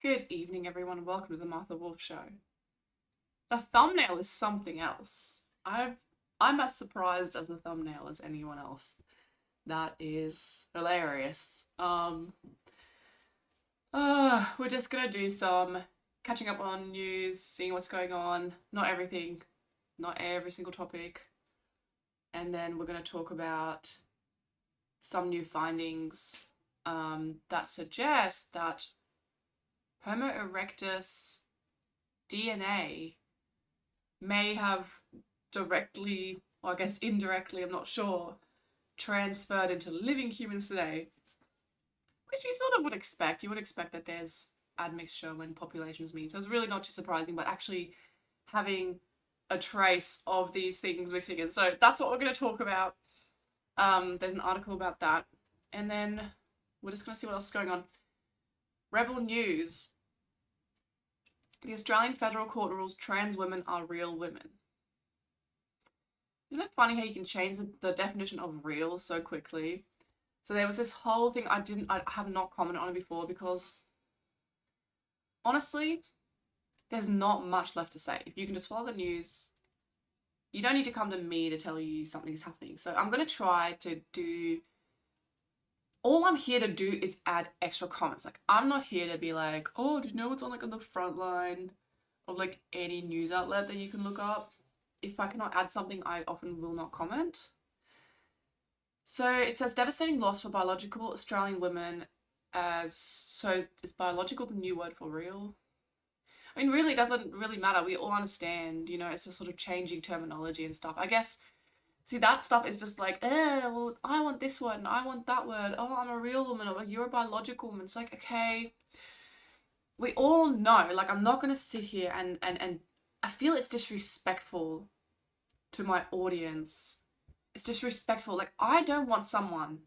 Good evening, everyone, and welcome to the Martha Wolf Show. The thumbnail is something else. I'm as surprised as the thumbnail as anyone else. That is hilarious. We're just gonna do some catching up on news, seeing what's going on. Not everything, not every single topic, and then we're gonna talk about some new findings that suggest that Homo erectus DNA may have directly, or I guess indirectly, I'm not sure, transferred into living humans today, which you sort of would expect. You would expect that there's admixture when populations meet. So it's really not too surprising, but actually having a trace of these things mixing in. So that's what we're going to talk about. There's an article about that. And then we're just going to see what else is going on. Rebel News. The Australian Federal Court rules trans women are real women. Isn't it funny how you can change the definition of real so quickly? So there was this whole thing I have not commented on it before because honestly, there's not much left to say. If you can just follow the news, you don't need to come to me to tell you something is happening. So I'm going to try to do, all I'm here to do is add extra comments. Like, I'm not here to be like, oh, do you know what's on the front line of any news outlet that you can look up? If I cannot add something, I often will not comment. So it says devastating loss for biological Australian women so is biological the new word for real? I mean, really, it doesn't really matter. We all understand, it's just sort of changing terminology and stuff. I guess, see, that stuff is just like, well, I want this word and I want that word. Oh, I'm a real woman. Or you're a biological woman. It's like, okay, we all know, I'm not going to sit here and I feel it's disrespectful to my audience. It's disrespectful. I don't want someone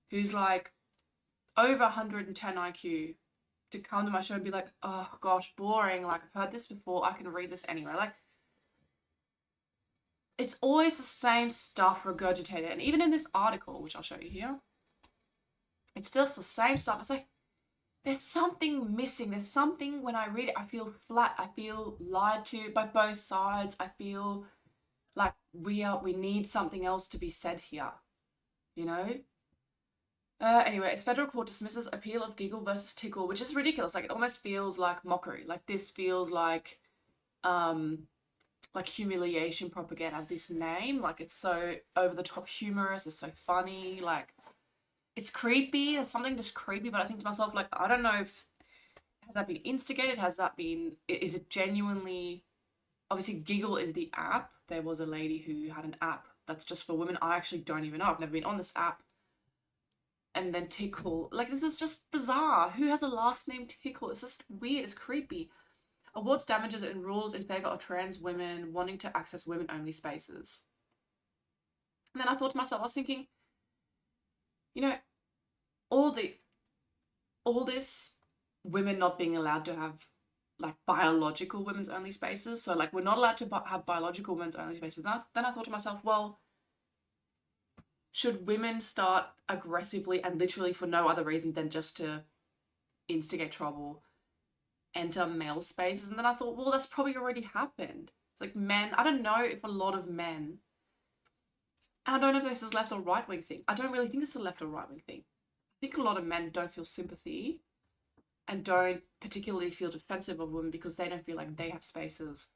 who's over 110 IQ to come to my show and be like, oh gosh, boring. I've heard this before. I can read this anyway. It's always the same stuff regurgitated. And even in this article, which I'll show you here, it's still the same stuff. It's like, there's something missing. There's something, when I read it, I feel flat. I feel lied to by both sides. I feel like we need something else to be said here, Anyway, as federal court dismisses appeal of Giggle versus Tickle, which is ridiculous. It almost feels like mockery. This feels like humiliation propaganda. This name, it's so over the top humorous. It's so funny. It's creepy. There's something just creepy. But I think to myself, I don't know if has that been instigated. Is it genuinely? Obviously, Giggle is the app. There was a lady who had an app that's just for women. I actually don't even know. I've never been on this app. And then Tickle. This is just bizarre. Who has a last name Tickle? It's just weird. It's creepy. Awards damages and rules in favour of trans women wanting to access women-only spaces. And then I thought to myself, I was thinking, all this women not being allowed to have biological women's only spaces. So we're not allowed to have biological women's only spaces. Then I thought to myself, well, should women start aggressively and literally for no other reason than just to instigate trouble, enter male spaces? And then I thought, well, that's probably already happened. It's men, I don't know if a lot of men, and I don't know if this is left or right wing thing. I don't really think it's a left or right wing thing. I think a lot of men don't feel sympathy and don't particularly feel defensive of women because they don't feel like they have spaces.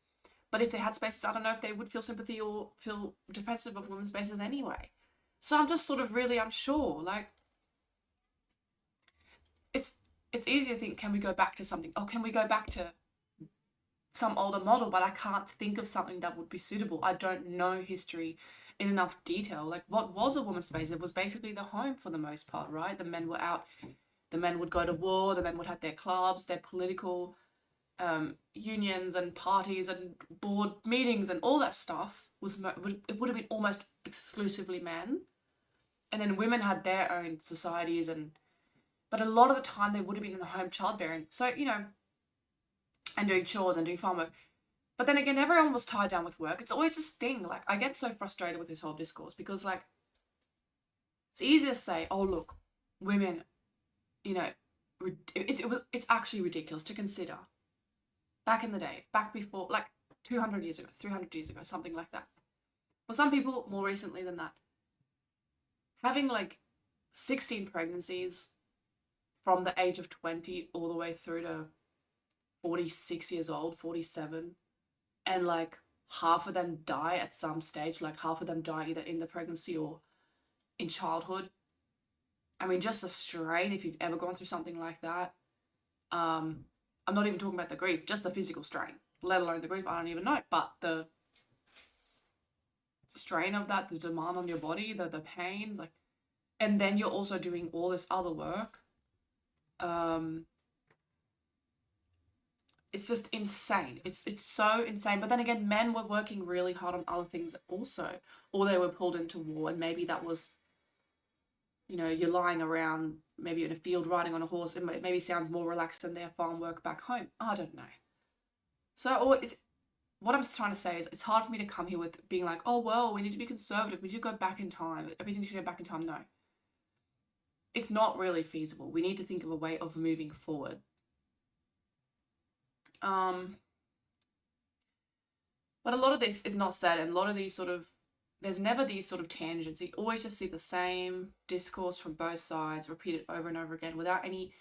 But if they had spaces, I don't know if they would feel sympathy or feel defensive of women's spaces anyway. So I'm just sort of really unsure. It's easy to think, can we go back to something? Oh, can we go back to some older model? But I can't think of something that would be suitable. I don't know history in enough detail. What was a woman's space? It was basically the home for the most part, right? The men were out. The men would go to war. The men would have their clubs, their political unions and parties and board meetings and all that stuff. It would have been almost exclusively men. And then women had their own societies but a lot of the time they would have been in the home childbearing. So, and doing chores and doing farm work. But then again, everyone was tied down with work. It's always this thing. I get so frustrated with this whole discourse because it's easy to say, oh, look, women, it's actually ridiculous to consider. Back in the day, back before, like 200 years ago, 300 years ago, something like that. For some people, more recently than that. Having like 16 pregnancies from the age of 20 all the way through to 46 years old, 47, and like half of them die at some stage, like half of them die either in the pregnancy or in childhood. I mean, just the strain, if you've ever gone through something like that, I'm not even talking about the grief, just the physical strain, let alone the grief, I don't even know, but the strain of that, the demand on your body, the pains, like, and then you're also doing all this other work. It's just insane. It's so insane. But then again, men were working really hard on other things also, or they were pulled into war, and maybe that was, you're lying around, maybe in a field riding on a horse. It maybe sounds more relaxed than their farm work back home. I don't know. So what I'm trying to say is it's hard for me to come here with being like, oh, well, we need to be conservative. We need to go back in time. Everything needs to go back in time. No. It's not really feasible. We need to think of a way of moving forward. But a lot of this is not said, and a lot of these there's never these sort of tangents. You always just see the same discourse from both sides repeated over and over again without any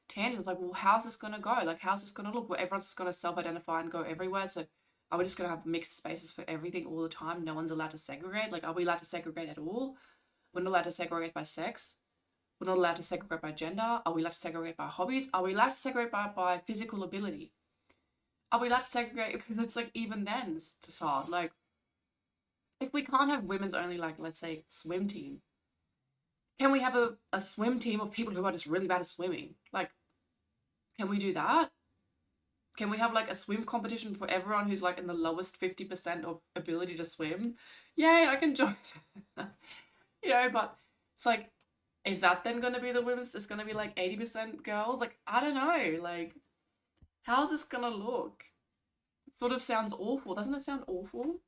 tangents. Like, well, how's this going to go? Like, how's this going to look? Well, everyone's just going to self-identify and go everywhere. So are we just going to have mixed spaces for everything all the time? No one's allowed to segregate. Like, are we allowed to segregate at all? We're not allowed to segregate by sex. We're not allowed to segregate by gender. Are we allowed to segregate by hobbies? Are we allowed to segregate by physical ability? Are we allowed to segregate? Because it's like, even then it's hard. Like, if we can't have women's only, like, let's say, swim team, can we have a swim team of people who are just really bad at swimming? Like, can we do that? Can we have like a swim competition for everyone who's like in the lowest 50% of ability to swim? Yay, I can join. But it's like, is that then going to be the women's? It's going to be like 80% girls? Like, I don't know. Like, how's this going to look? It sort of sounds awful. Doesn't it sound awful?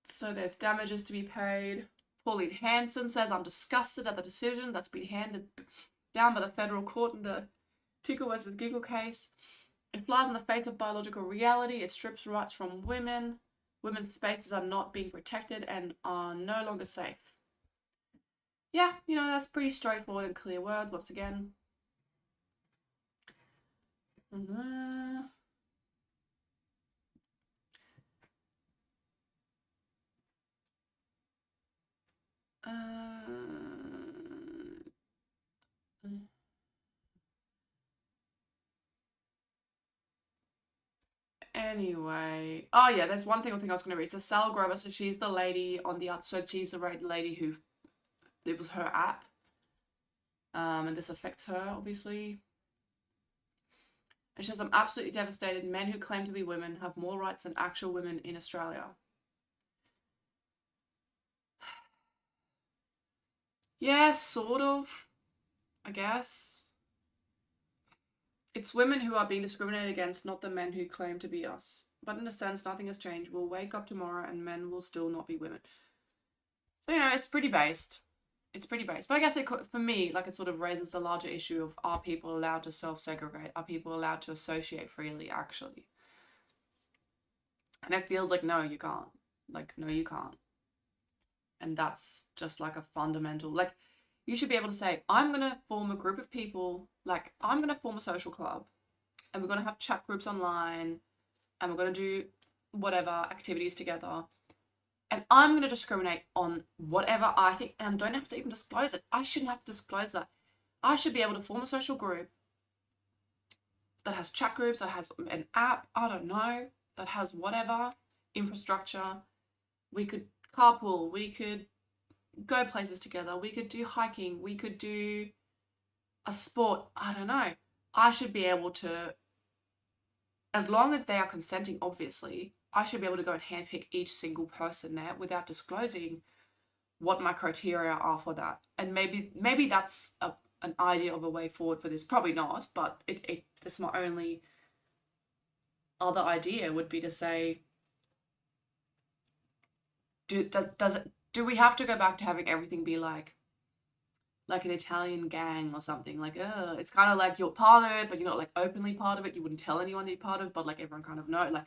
So there's damages to be paid. Pauline Hanson says, I'm disgusted at the decision that's been handed down by the federal court in the Tickle vs. Giggle case. It flies in the face of biological reality. It strips rights from women. Women's spaces are not being protected and are no longer safe. Yeah, that's pretty straightforward and clear words once again. Anyway, oh yeah, there's one thing I was going to read. So Sal Grover, so she's the lady on the other, so she's the lady who, it was her app, and this affects her, obviously. And she says, I'm absolutely devastated. Men who claim to be women have more rights than actual women in Australia. Yeah, sort of, I guess. It's women who are being discriminated against, not the men who claim to be us. But in a sense, nothing has changed. We'll wake up tomorrow and men will still not be women. So, it's pretty based. It's pretty based. But I guess for me, like, it sort of raises the larger issue of, are people allowed to self-segregate? Are people allowed to associate freely, actually? And it feels like, no, you can't. Like, no, you can't. And that's just like a fundamental, like, you should be able to say, I'm going to form a group of people, like, I'm going to form a social club, and we're going to have chat groups online, and we're going to do whatever activities together, and I'm going to discriminate on whatever I think, and I don't have to even disclose it. I shouldn't have to disclose that. I should be able to form a social group that has chat groups, that has an app, I don't know, that has whatever infrastructure. We could carpool, we could go places together, we could do hiking, we could do a sport, I don't know. I should be able to, as long as they are consenting, obviously, I should be able to go and handpick each single person there without disclosing what my criteria are for that. And maybe that's an idea of a way forward for this. Probably not, but it's my only other idea would be to say, does do we have to go back to having everything be like an Italian gang or something? Like, it's kind of like you're part of it, but you're not like openly part of it. You wouldn't tell anyone you're part of it, but like everyone kind of know. Like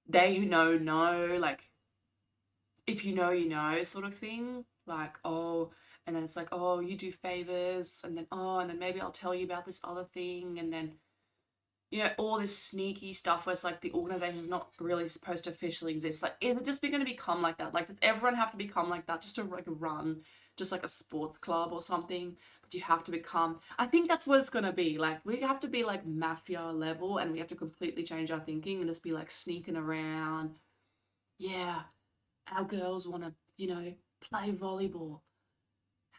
they who know, like if you know, you know, sort of thing. Like, oh, and then it's like, oh, you do favors, and then oh, and then maybe I'll tell you about this other thing, and then all this sneaky stuff where it's like the organization's not really supposed to officially exist. Like, is it just going to become like that? Like, does everyone have to become like that just to like run just like a sports club or something? But you have to become, I think that's what it's going to be. Like, we have to be like mafia level, and we have to completely change our thinking and just be like sneaking around. Yeah, our girls want to, play volleyball.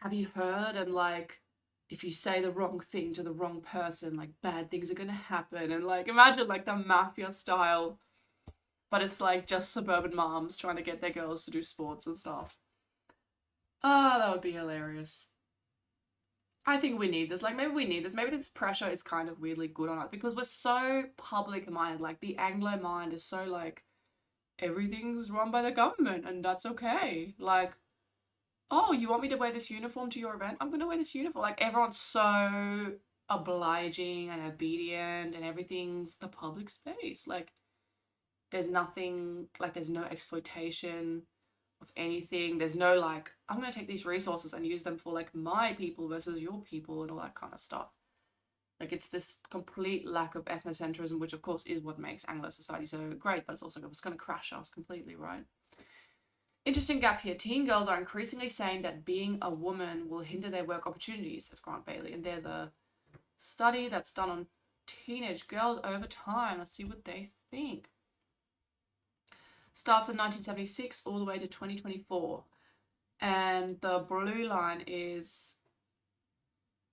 Have you heard? And like, if you say the wrong thing to the wrong person, like bad things are gonna happen. And like, imagine like the mafia style, but it's like just suburban moms trying to get their girls to do sports and stuff. Ah, that would be hilarious. I think we need this. Like, maybe we need this. Maybe this pressure is kind of weirdly good on us because we're so public minded. Like, the Anglo mind is so like, everything's run by the government and that's okay. Like, oh, you want me to wear this uniform to your event? I'm going to wear this uniform. Like, everyone's so obliging and obedient and everything's the public space. Like, there's nothing, like, there's no exploitation of anything. There's no, like, I'm going to take these resources and use them for, like, my people versus your people and all that kind of stuff. Like, it's this complete lack of ethnocentrism, which, of course, is what makes Anglo society so great, but it's also it's going to crash us completely, right? Interesting gap here. Teen girls are increasingly saying that being a woman will hinder their work opportunities, says Grant Bailey. And there's a study that's done on teenage girls over time. Let's see what they think. Starts in 1976 all the way to 2024. And the blue line is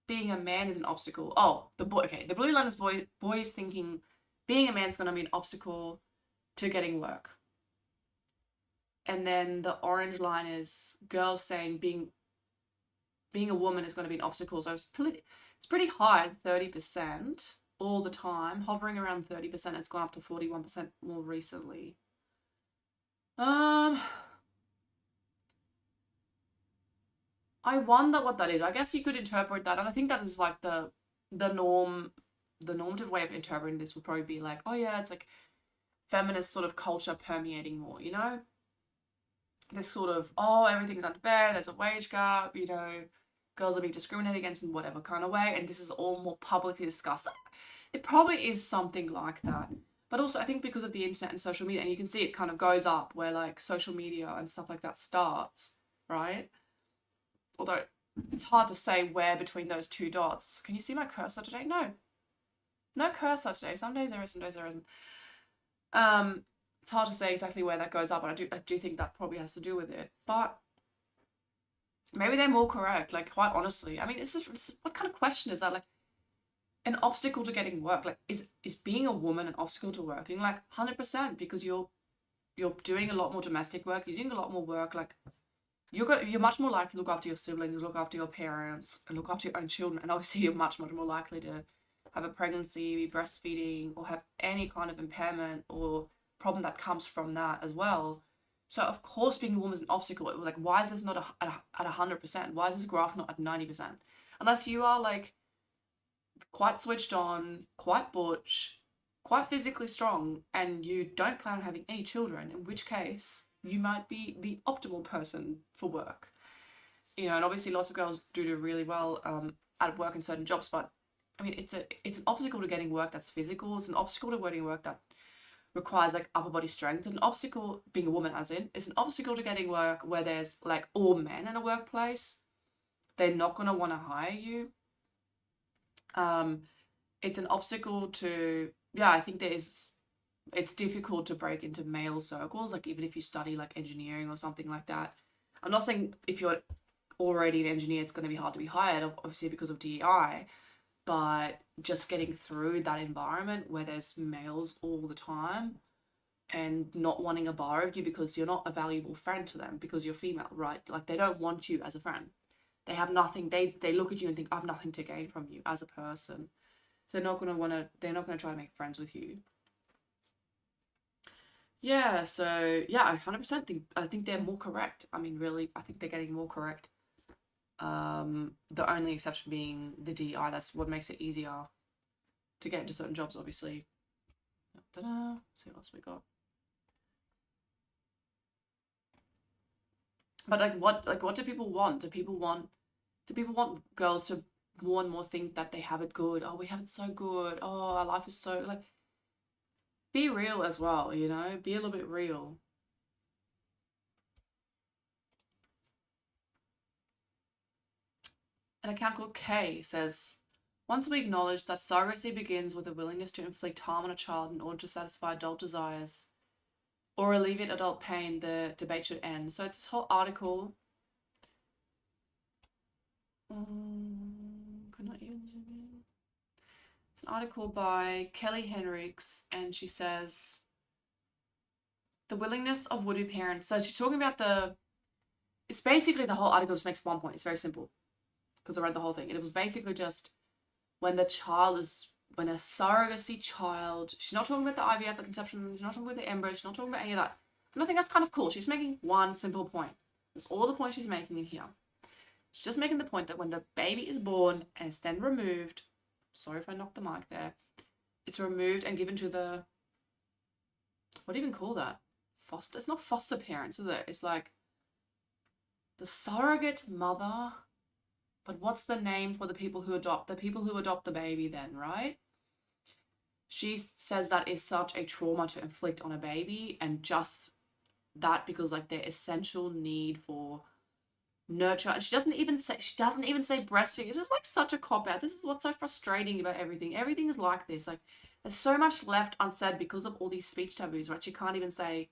being a man is an obstacle. Oh, the blue line is boys thinking being a man is going to be an obstacle to getting work. And then the orange line is girls saying being a woman is going to be an obstacle. So it's pretty high, 30% all the time, hovering around 30%. It's gone up to 41% more recently. I wonder what that is. I guess you could interpret that, and I think that is like the normative way of interpreting this would probably be like, oh yeah, it's like feminist sort of culture permeating more, this sort of, oh, everything's unfair, there's a wage gap, girls are being discriminated against in whatever kind of way, and this is all more publicly discussed. It probably is something like that. But also, I think because of the internet and social media, and you can see it kind of goes up where like social media and stuff like that starts, right? Although it's hard to say where between those two dots. Can you see my cursor today? No. No cursor today. Some days there is, some days there isn't. It's hard to say exactly where that goes up, but I do think that probably has to do with it. But maybe they're more correct, like quite honestly. I mean, this is what kind of question is that? Like, an obstacle to getting work? Like, is being a woman an obstacle to working? Like, 100%, because you're doing a lot more domestic work, you're doing a lot more work, like you're much more likely to look after your siblings, look after your parents, and look after your own children, and obviously you're much more likely to have a pregnancy, be breastfeeding, or have any kind of impairment or problem that comes from that as well. So of course being a woman is an obstacle. Like, why is this not at 100%? Why is this graph not at 90%? Unless you are like quite switched on, quite butch, quite physically strong, and you don't plan on having any children, in which case you might be the optimal person for work. And obviously lots of girls do really well at work in certain jobs, but I mean, it's an obstacle to getting work that's physical. It's an obstacle to getting work that requires like upper body strength. An obstacle, being a woman as in, is an obstacle to getting work where there's like all men in a workplace. They're not going to want to hire you. It's an obstacle to, yeah, I think it's difficult to break into male circles, like even if you study like engineering or something like that. I'm not saying if you're already an engineer, it's going to be hard to be hired, obviously because of DEI, but just getting through that environment where there's males all the time and not wanting a bar of you because you're not a valuable friend to them because you're female, right? Like, they don't want you as a friend. They have nothing, they look at you and think, I have nothing to gain from you as a person. So they're not going to try to make friends with you. Yeah, so yeah, I 100% think they're more correct. I mean, really, I think they're getting more correct. The only exception being the DI. That's what makes it easier to get into certain jobs, obviously. Ta-da. See what else we got. But what do people want? Do people want girls to more and more think that they have it good? Oh, we have it so good. Oh, our life is so like be real as well, you know? Be a little bit real. An account called K says, once we acknowledge that surrogacy begins with a willingness to inflict harm on a child in order to satisfy adult desires or alleviate adult pain, the debate should end. So it's this whole article. Could not even zoom in. It's an article by Kelly Henricks, and she says the willingness of would-be parents. So she's talking about it's basically the whole article just makes one point. It's very simple because I read the whole thing. And it was basically just when when a surrogacy child, she's not talking about the IVF, the conception, she's not talking about the embryo, she's not talking about any of that. And I think that's kind of cool. She's making one simple point. That's all the point she's making in here. She's just making the point that when the baby is born and it's then removed, sorry if I knocked the mic there, it's removed and given to what do you even call that? Foster? It's not foster parents, is it? It's like the surrogate mother. But what's the name for the people who adopt? The people who adopt the baby then, right? She says that is such a trauma to inflict on a baby, and just that because like their essential need for nurture, and she doesn't even say breastfeeding. It's just like such a cop out. This is what's so frustrating about everything. Everything is like this. Like there's so much left unsaid because of all these speech taboos, right? She can't even say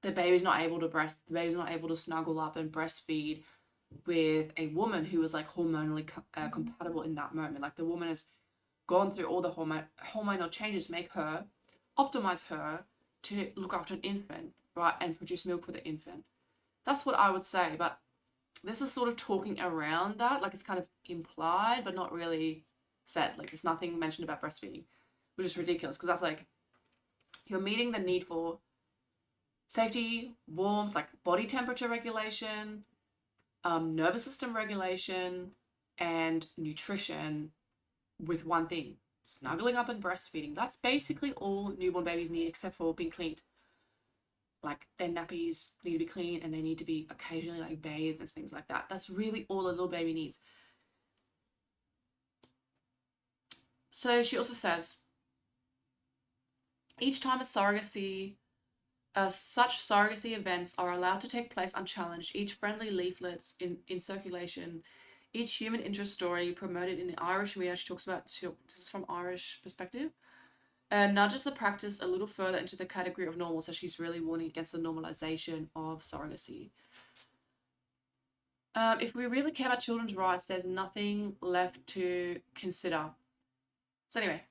the baby's not able to snuggle up and breastfeed with a woman who is like hormonally compatible in that moment. Like the woman has gone through all the hormonal changes, optimize her to look after an infant, right, and produce milk for the infant. That's what I would say. But this is sort of talking around that, like it's kind of implied, but not really said. Like there's nothing mentioned about breastfeeding, which is ridiculous because that's like you're meeting the need for safety, warmth, like body temperature regulation, nervous system regulation, and nutrition with one thing: snuggling up and breastfeeding. That's basically all newborn babies need, except for being cleaned. Like their nappies need to be clean and they need to be occasionally like bathed and things like that. That's really all a little baby needs. So she also says, each time such surrogacy events are allowed to take place unchallenged, each friendly leaflets in circulation, each human interest story promoted in the Irish media, this is from Irish perspective, nudges the practice a little further into the category of normal. So she's really warning against the normalization of surrogacy. If we really care about children's rights, there's nothing left to consider. So anyway,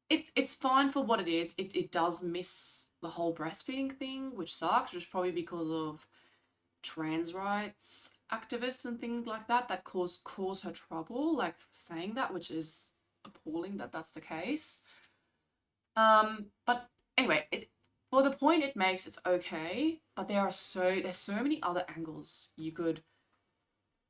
it's fine for what it is. It does miss the whole breastfeeding thing, which sucks, which is probably because of trans rights activists and things like that cause her trouble, like saying that, which is appalling that that's the case. But anyway, for the point it makes, it's okay. But there's so many other angles you could.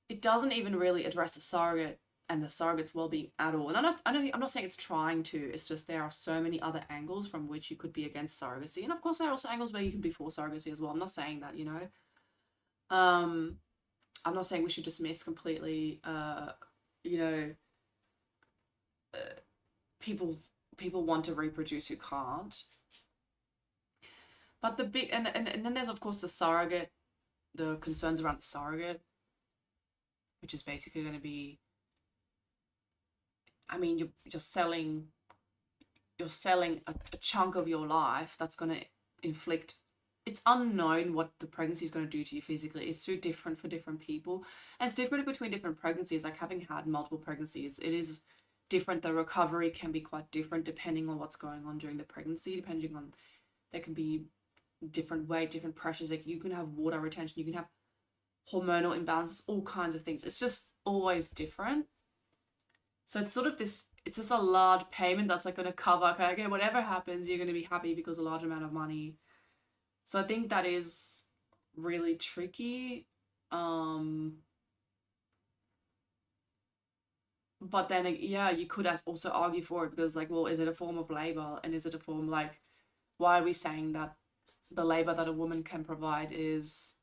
It doesn't even really address the surrogate and the surrogate's well-being at all. And I'm not saying it's trying to. It's just there are so many other angles from which you could be against surrogacy, and of course there are also angles where you can be for surrogacy as well. I'm not saying that, you know. I'm not saying we should dismiss completely. You know, people want to reproduce who can't. But the big and then there's of course the surrogate, the concerns around the surrogate, which is basically going to be. I mean, you're selling a chunk of your life that's going to inflict. It's unknown what the pregnancy is going to do to you physically. It's so different for different people, and it's different between different pregnancies. Like having had multiple pregnancies, it is different. The recovery can be quite different depending on what's going on during the pregnancy. Depending on, there can be different weight, different pressures. Like you can have water retention, you can have hormonal imbalances, all kinds of things. It's just always different. So it's sort of this it's just a large payment that's like going to cover, okay, whatever happens, you're going to be happy because a large amount of money. So I think that is really tricky. But then, yeah, you could also argue for it because, like, well, is it a form of labor? And is it a form, like, why are we saying that the labor that a woman can provide is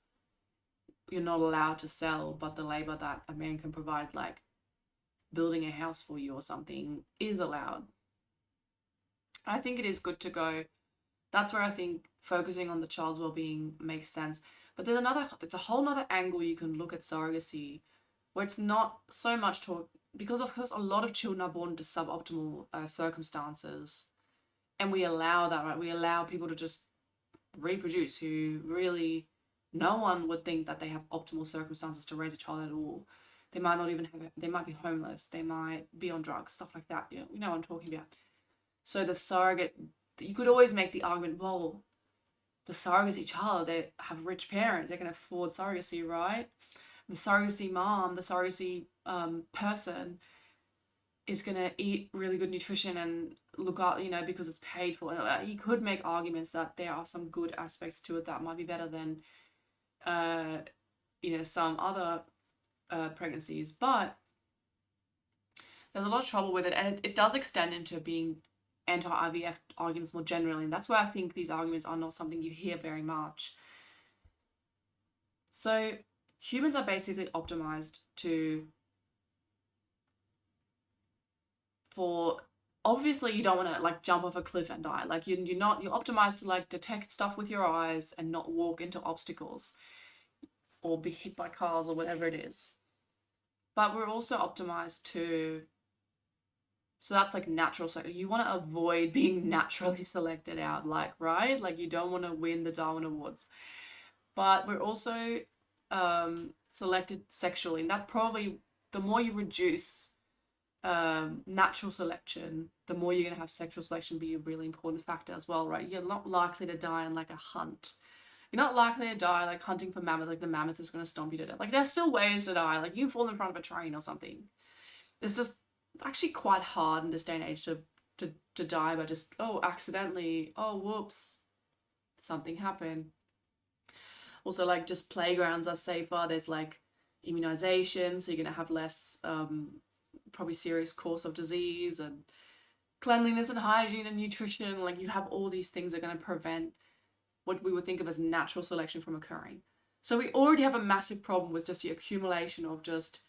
you're not allowed to sell, but the labor that a man can provide, like building a house for you or something, is allowed? I think it is good to go. That's where I think focusing on the child's well-being makes sense. But there's a whole nother angle you can look at surrogacy, where it's not so much talk, because of course a lot of children are born into suboptimal circumstances, and we allow that, right? We allow people to just reproduce who really, no one would think that they have optimal circumstances to raise a child at all. They might not even have, they might be homeless, they might be on drugs, stuff like that. Yeah, you know what I'm talking about. So the surrogate, you could always make the argument, well, the surrogacy child, they have rich parents, they can afford surrogacy, right? The surrogacy mom, the surrogacy person is going to eat really good nutrition and look up, you know, because it's paid for. You could make arguments that there are some good aspects to it that might be better than, you know, some other pregnancies. But there's a lot of trouble with it, and it does extend into being anti-IVF arguments more generally. And that's where I think these arguments are not something you hear very much. So humans are basically optimized for, obviously you don't want to like jump off a cliff and die. Like you're optimized to like detect stuff with your eyes and not walk into obstacles or be hit by cars or whatever it is. But we're also optimized to, so that's like natural. So you want to avoid being naturally selected out, like, right? Like you don't want to win the Darwin Awards. But we're also selected sexually. And that probably, the more you reduce natural selection, the more you're going to have sexual selection be a really important factor as well, right? You're not likely to die in like a hunt. You're not likely to die like hunting for mammoth, like the mammoth is going to stomp you to death. Like there's still ways to die. Like you can fall in front of a train or something. It's just actually quite hard in this day and age to die by just, oh, accidentally, oh, whoops, something happened. Also, like just playgrounds are safer. There's like immunization, so you're going to have less probably serious course of disease, and cleanliness and hygiene and nutrition. Like you have all these things that are going to prevent what we would think of as natural selection from occurring. So we already have a massive problem with just the accumulation of just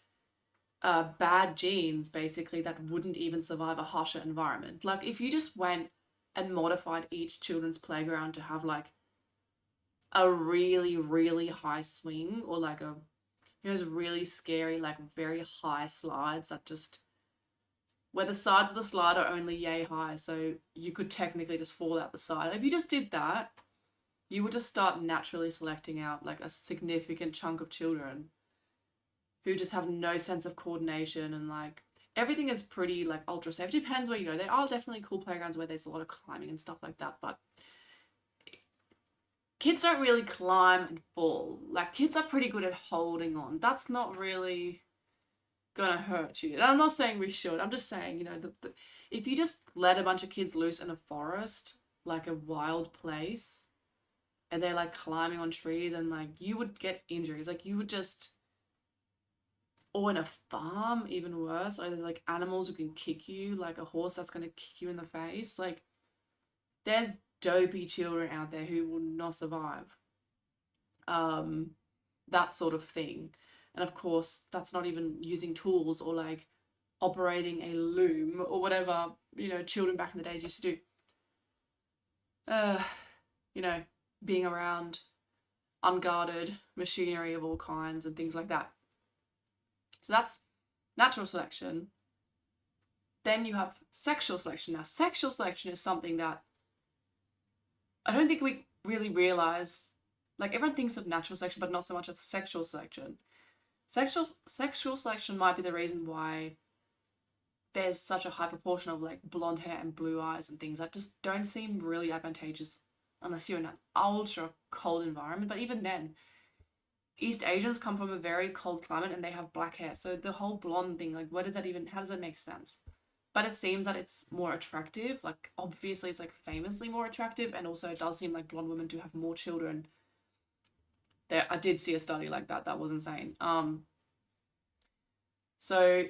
bad genes, basically, that wouldn't even survive a harsher environment. Like if you just went and modified each children's playground to have like a really, really high swing, or like a, you know, those really scary, like very high slides that just, where the sides of the slide are only yay high, so you could technically just fall out the side. If you just did that, you would just start naturally selecting out like a significant chunk of children who just have no sense of coordination, and like everything is pretty like ultra safe. Depends where you go. There are definitely cool playgrounds where there's a lot of climbing and stuff like that, but kids don't really climb and fall. Like kids are pretty good at holding on. That's not really gonna hurt you. And I'm not saying we should. I'm just saying, you know, if you just let a bunch of kids loose in a forest, like a wild place, and they're like climbing on trees, and like you would get injuries. Like you would just, or in a farm, even worse. Or there's like animals who can kick you, like a horse that's gonna kick you in the face. Like there's dopey children out there who will not survive. That sort of thing. And of course, that's not even using tools or like operating a loom or whatever, you know, children back in the days used to do. You know, being around unguarded machinery of all kinds and things like that. So that's natural selection. Then you have sexual selection. Now, sexual selection is something that I don't think we really realize. Like everyone thinks of natural selection, but not so much of sexual selection. Sexual selection might be the reason why there's such a high proportion of like blonde hair and blue eyes and things that just don't seem really advantageous unless you're in an ultra cold environment. But even then, East Asians come from a very cold climate and they have black hair. So the whole blonde thing, like how does that make sense? but it seems that it's more attractive. Like, obviously, it's like famously more attractive, and also it does seem like blonde women do have more children. There, I did see a study like that. That was insane. So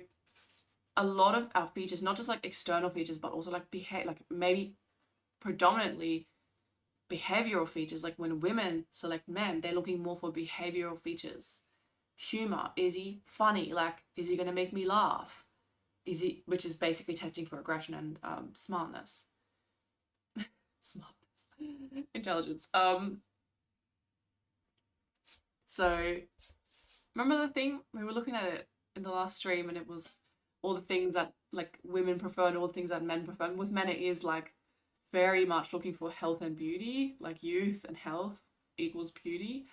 a lot of our features, not just like external features, but also like like maybe predominantly behavioral features. Like when women select men, they're looking more for behavioral features. Humor, is he funny? Like, is he gonna make me laugh? Is he, which is basically testing for aggression and smartness. Smartness. Intelligence. So remember the thing we were looking at it in the last stream, and it was all the things that like women prefer and all the things that men prefer. And with men, it is like very much looking for health and beauty, like youth and health equals beauty.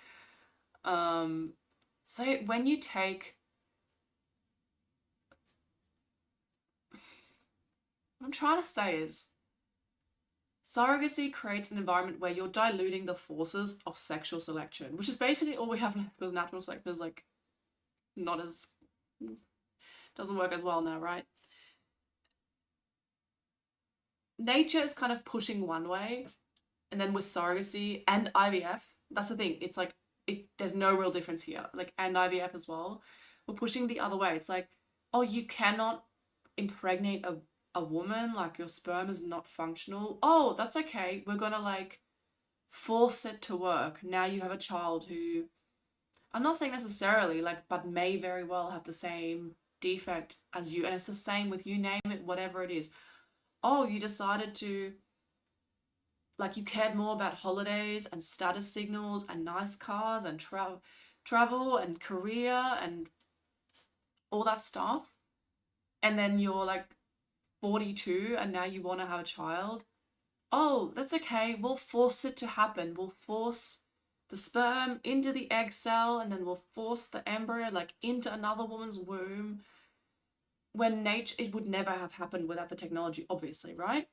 So when you take, what I'm trying to say is, surrogacy creates an environment where you're diluting the forces of sexual selection, which is basically all we have left because natural selection is like not as, doesn't work as well now, right? Nature is kind of pushing one way, and then with surrogacy and IVF, that's the thing. It's like there's no real difference here. Like, and IVF as well, we're pushing the other way. It's like, oh, you cannot impregnate a woman. Like your sperm is not functional. Oh, that's okay. We're gonna like force it to work. Now you have a child who, I'm not saying necessarily like, but may very well have the same defect as you, and it's the same with you name it, whatever it is. Oh, you decided to, like, you cared more about holidays and status signals and nice cars and travel and career and all that stuff, and then you're like 42 and now you want to have a child. Oh, that's okay, we'll force it to happen. We'll force the sperm into the egg cell, and then we'll force the embryo like into another woman's womb, when nature, it would never have happened without the technology, obviously, right?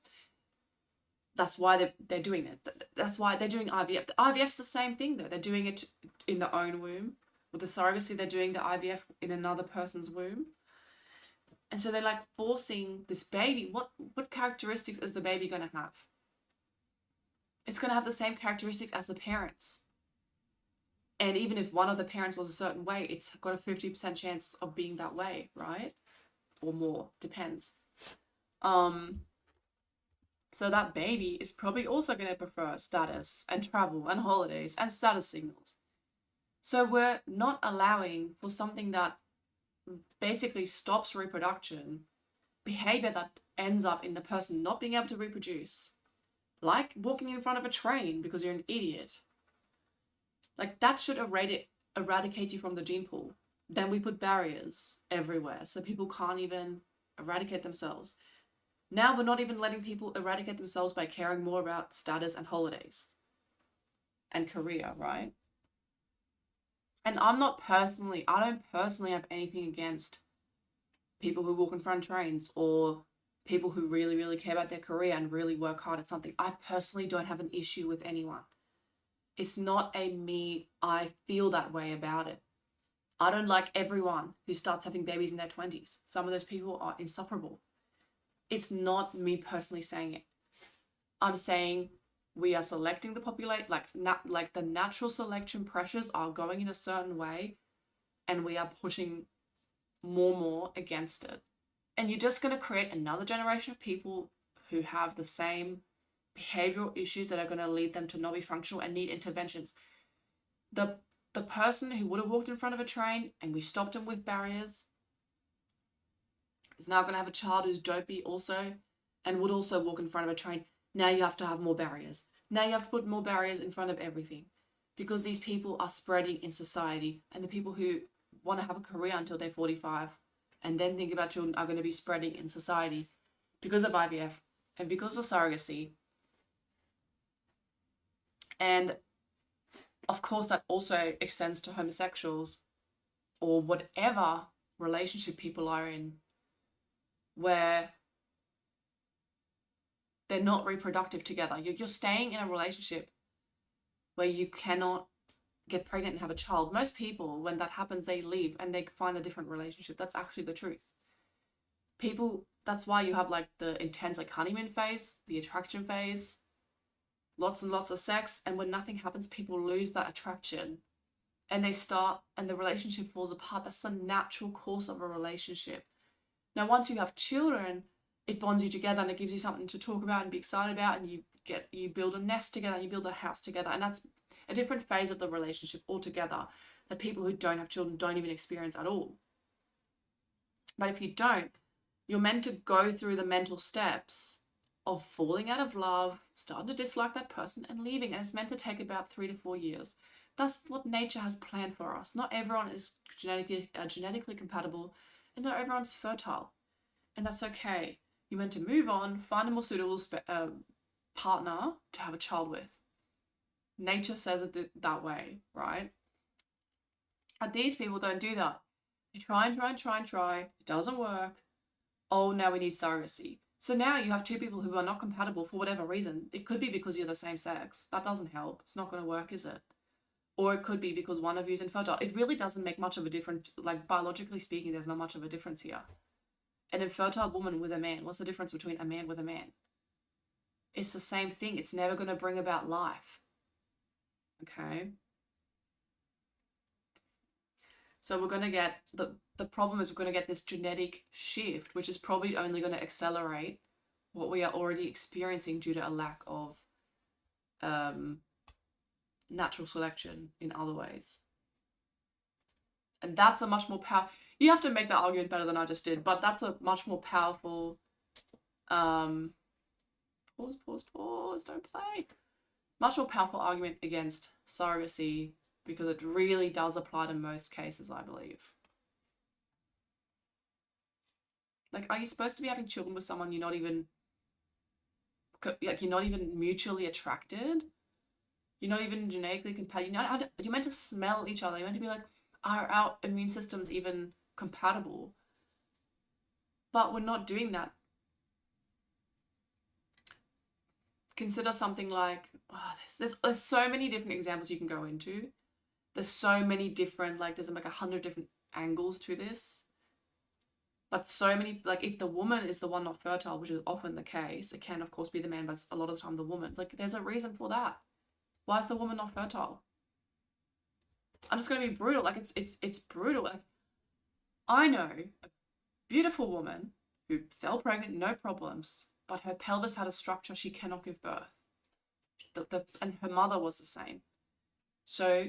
That's why they're doing it. That's why they're doing IVF. The IVF's the same thing though. They're doing it in their own womb. With the surrogacy, they're doing the IVF in another person's womb. And so they're like forcing this baby. What characteristics is the baby going to have? It's going to have the same characteristics as the parents. And even if one of the parents was a certain way, it's got a 50% chance of being that way, right? Or more, depends. So that baby is probably also going to prefer status and travel and holidays and status signals. So we're not allowing for something that basically stops reproduction, behavior that ends up in the person not being able to reproduce, like walking in front of a train because you're an idiot. Like, that should eradicate you from the gene pool. Then we put barriers everywhere so people can't even eradicate themselves. Now we're not even letting people eradicate themselves by caring more about status and holidays and career, right? And I don't personally have anything against people who walk in front of trains or people who really, really care about their career and really work hard at something. I personally don't have an issue with anyone. It's not I feel that way about it. I don't like everyone who starts having babies in their 20s. Some of those people are insufferable. It's not me personally saying it. I'm saying we are selecting the population, like the natural selection pressures are going in a certain way, and we are pushing more against it. And you're just going to create another generation of people who have the same behavioral issues that are going to lead them to not be functional and need interventions. The person who would have walked in front of a train and we stopped him with barriers is now going to have a child who's dopey also and would also walk in front of a train. Now you have to have more barriers. Now you have to put more barriers in front of everything, because these people are spreading in society, and the people who want to have a career until they're 45 and then think about children are going to be spreading in society because of IVF and because of surrogacy. And of course that also extends to homosexuals or whatever relationship people are in where they're not reproductive together. You're staying in a relationship where you cannot get pregnant and have a child. Most people, when that happens, they leave and they find a different relationship. That's actually the truth. People That's why you have like the intense like honeymoon phase, the attraction phase, lots and lots of sex, and when nothing happens, people lose that attraction and they start and the relationship falls apart. That's the natural course of a relationship. Now, once you have children, it bonds you together and it gives you something to talk about and be excited about, and you build a nest together, and you build a house together, and that's a different phase of the relationship altogether that people who don't have children don't even experience at all. But if you don't, you're meant to go through the mental steps of falling out of love, starting to dislike that person, and leaving. And it's meant to take about 3 to 4 years. That's what nature has planned for us. Not everyone is genetically compatible, and not everyone's fertile. And that's okay. You're meant to move on, find a more suitable partner to have a child with. Nature says it that way, right? And these people don't do that. They try and try and try and try. It doesn't work. Oh, now we need surrogacy. So now you have two people who are not compatible for whatever reason. It could be because you're the same sex. That doesn't help. It's not going to work, is it? Or it could be because one of you is infertile. It really doesn't make much of a difference. Like, biologically speaking, there's not much of a difference here. An infertile woman with a man, what's the difference between a man with a man? It's the same thing. It's never going to bring about life. Okay? So we're going to get, the problem is we're going to get this genetic shift, which is probably only going to accelerate what we are already experiencing due to a lack of natural selection in other ways. And that's a much more you have to make that argument better than I just did, but that's a much more powerful, pause, don't play. Much more powerful argument against surrogacy, because it really does apply to most cases, I believe. Like, are you supposed to be having children with someone you're not even mutually attracted? You're not even genetically compatible. You're meant to smell each other. You're meant to be like, are our immune systems even compatible? But we're not doing that. Consider something like, there's so many different examples you can go into. There's so many different, there's like 100 different angles to this. But so many, if the woman is the one not fertile, which is often the case, it can of course be the man, but it's a lot of the time the woman. There's a reason for that. Why is the woman not fertile? I'm just going to be brutal. It's brutal. I know a beautiful woman who fell pregnant, no problems, but her pelvis had a structure she cannot give birth. And her mother was the same. So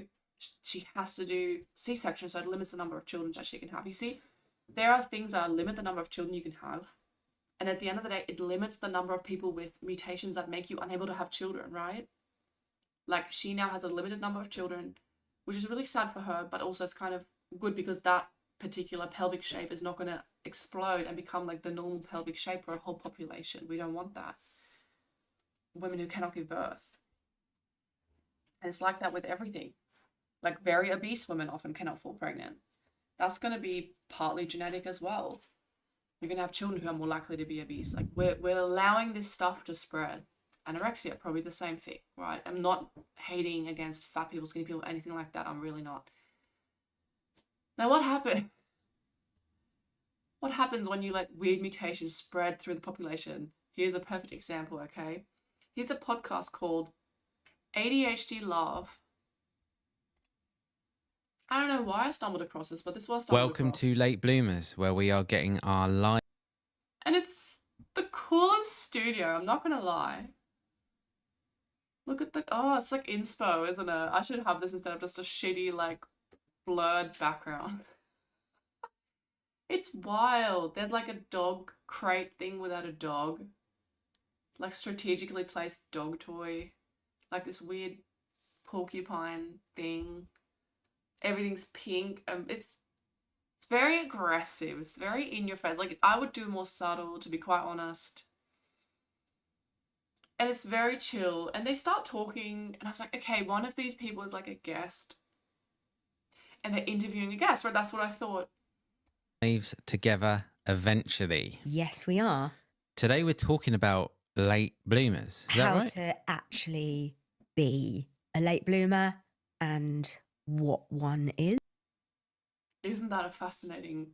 she has to do C-section, so it limits the number of children that she can have. You see, there are things that limit the number of children you can have. And at the end of the day, it limits the number of people with mutations that make you unable to have children, right? She now has a limited number of children, which is really sad for her, but also it's kind of good because that particular pelvic shape is not going to explode and become the normal pelvic shape for a whole population. We don't want that. Women who cannot give birth. And it's like that with everything. Very obese women often cannot fall pregnant. That's going to be partly genetic as well. You're going to have children who are more likely to be obese. We're allowing this stuff to spread. Anorexia, probably the same thing, right? I'm not hating against fat people, skinny people, anything like that. I'm really not. Now, what happened? What happens when you let weird mutations spread through the population? Here's a perfect example, okay? Here's a podcast called ADHD Love. I don't know why I stumbled across this, but this was Welcome to Late Bloomers, where we are getting our live. And it's the coolest studio, I'm not going to lie. Look at it's like inspo, isn't it? I should have this instead of just a shitty, blurred background. It's wild. There's a dog crate thing without a dog. Strategically placed dog toy. This weird porcupine thing. Everything's pink. It's very aggressive. It's very in your face. I would do more subtle, to be quite honest. And it's very chill. And they start talking, and I was like, okay, one of these people is a guest. And they're interviewing a guest, right? That's what I thought. Lives together eventually. Yes, we are. Today we're talking about late bloomers. Is that right? How to actually be a late bloomer and what one is. Isn't that a fascinating,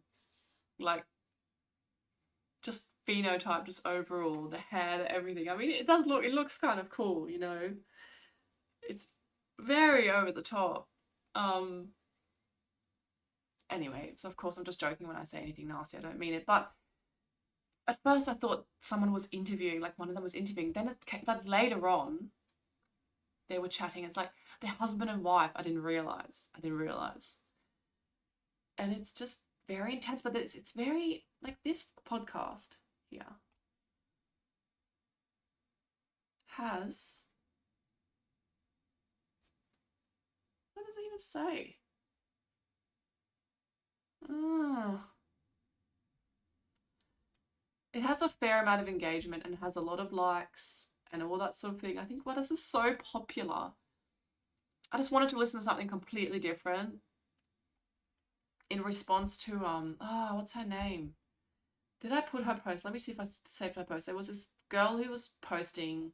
just phenotype just overall, the hair, everything. I mean, it looks kind of cool, you know. It's very over the top. Anyway, so of course I'm just joking when I say anything nasty. I don't mean it. But at first I thought someone was interviewing, like one of them was interviewing. Then that later on, they were chatting. It's like they're husband and wife. I didn't realize. And it's just very intense. But it's very, like, this podcast here has, what does it even say? It has a fair amount of engagement and has a lot of likes and all that sort of thing. I think, what is this so popular? I just wanted to listen to something completely different in response to what's her name? Did I put her post? Let me see if I saved her post. There was this girl who was posting.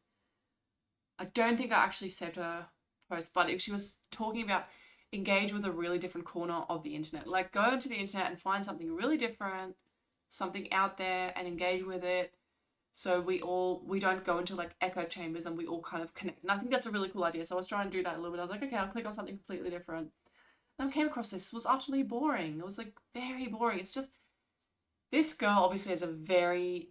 I don't think I actually saved her post, but if she was talking about engage with a really different corner of the internet, like go into the internet and find something really different, something out there, and engage with it. So we don't go into like echo chambers and we all kind of connect. And I think that's a really cool idea. So I was trying to do that a little bit. I was like, okay, I'll click on something completely different. And I came across this. It was utterly boring. It was like very boring. It's just, this girl obviously has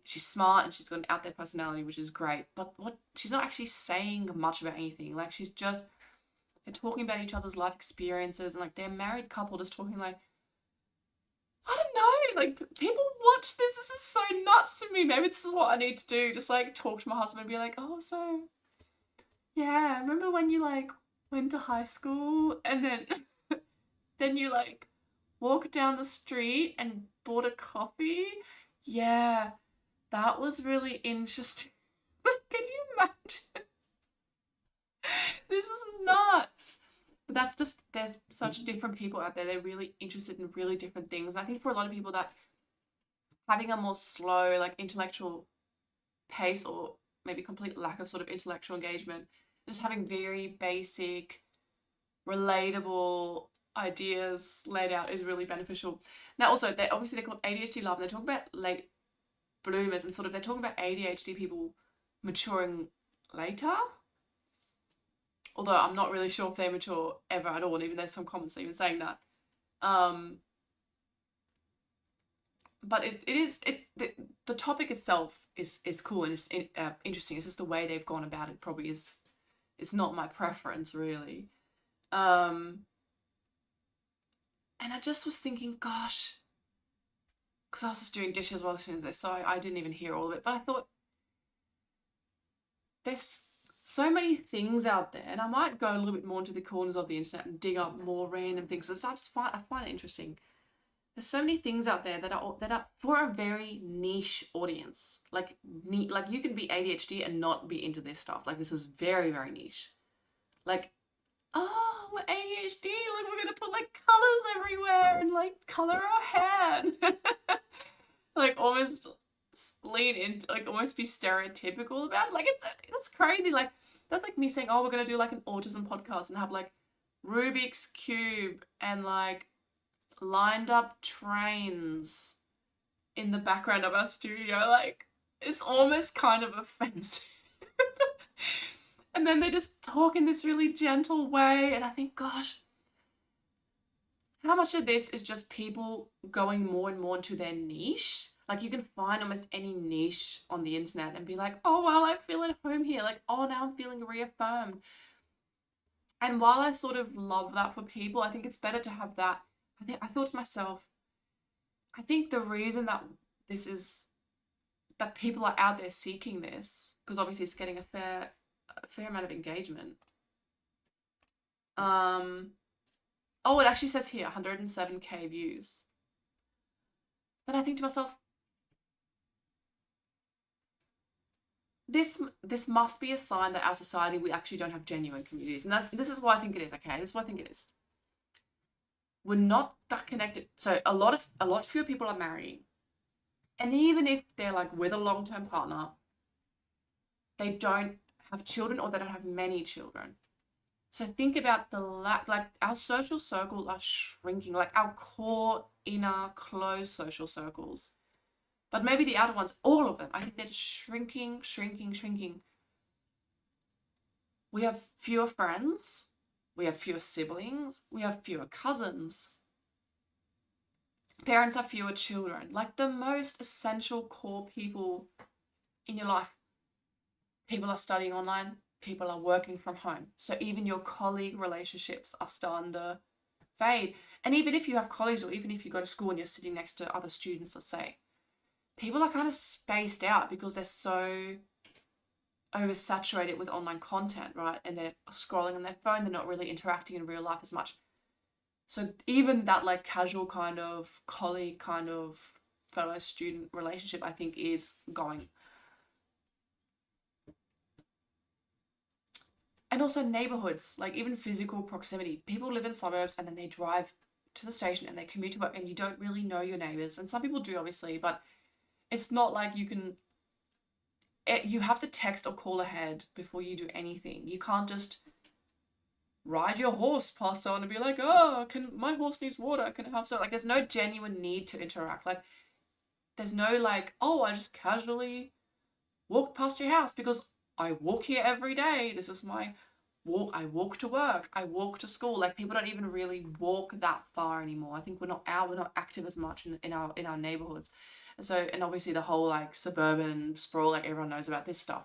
she's smart and she's got an out there personality, which is great. But she's not actually saying much about anything. Like they're talking about each other's life experiences, and like they're a married couple just talking like, I don't know, like people watch this. This is so nuts to me. Maybe this is what I need to do. Just like talk to my husband and be like, oh, so yeah, remember when you like went to high school and then you like walked down the street and bought a coffee? Yeah, that was really interesting. Can you imagine? This is nuts. But that's just, there's such different people out there. They're really interested in really different things. And I think for a lot of people, that having a more slow, like intellectual pace, or maybe complete lack of sort of intellectual engagement, just having very basic, relatable ideas laid out is really beneficial. Now also, they're called ADHD love, and they're talking about late bloomers, and sort of they're talking about ADHD people maturing later. Although I'm not really sure if they mature ever at all, and even there's some comments even saying that. But the topic itself is cool and interesting. It's just the way they've gone about it probably is not my preference, really. And I just was thinking, gosh, because I was just doing dishes while listening to this, so I didn't even hear all of it. But I thought, there's so many things out there, and I might go a little bit more into the corners of the internet and dig up more random things. So I find it interesting. There's so many things out there that are for a very niche audience. Like you can be ADHD and not be into this stuff. Like, this is very, very niche. Like, oh, we're ADHD. Like, we're gonna put like colors everywhere and like color our hair. Like, almost lean into, like, almost be stereotypical about it. Like, that's crazy. Like, that's like me saying, oh, we're gonna do like an autism podcast and have like Rubik's Cube and like lined up trains in the background of our studio. Like, it's almost kind of offensive. And then they just talk in this really gentle way, and I think, gosh, how much of this is just people going more and more into their niche? Like, you can find almost any niche on the internet and be like, oh, well, I feel at home here. Like, oh, now I'm feeling reaffirmed. And while I sort of love that for people, I think it's better to have that. I thought to myself, I think the reason that that people are out there seeking this, because obviously it's getting a fair amount of engagement. Oh, it actually says here 107k views. Then I think to myself, this must be a sign that our society, we actually don't have genuine communities. And this is why I think it is, okay? This is why I think it is. We're not that connected. So a lot fewer people are marrying. And even if they're like with a long-term partner, they don't have children, or they don't have many children. So think about like our social circles are shrinking, like our core, inner, close social circles. But maybe the outer ones, all of them, I think they're just shrinking, shrinking, shrinking. We have fewer friends. We have fewer siblings. We have fewer cousins. Parents have fewer children. Like the most essential core people in your life. People are studying online. People are working from home. So even your colleague relationships are starting to fade. And even if you have colleagues, or even if you go to school and you're sitting next to other students, let's say, people are kind of spaced out because they're so oversaturated with online content, right? And they're scrolling on their phone. They're not really interacting in real life as much. So even that like casual kind of colleague, kind of fellow student relationship, I think is going. And also neighborhoods, like even physical proximity. People live in suburbs and then they drive to the station and they commute to work and you don't really know your neighbors. And some people do, obviously, but it's not like you can, you have to text or call ahead before you do anything. You can't just ride your horse past someone and be like, oh, my horse needs water, can I have some? Like, there's no genuine need to interact. Like, there's no like, oh, I just casually walk past your house because I walk here every day. This is my walk. I walk to work. I walk to school. Like, people don't even really walk that far anymore. I think we're not active as much in our neighborhoods. And so, and obviously the whole like suburban sprawl, like everyone knows about this stuff.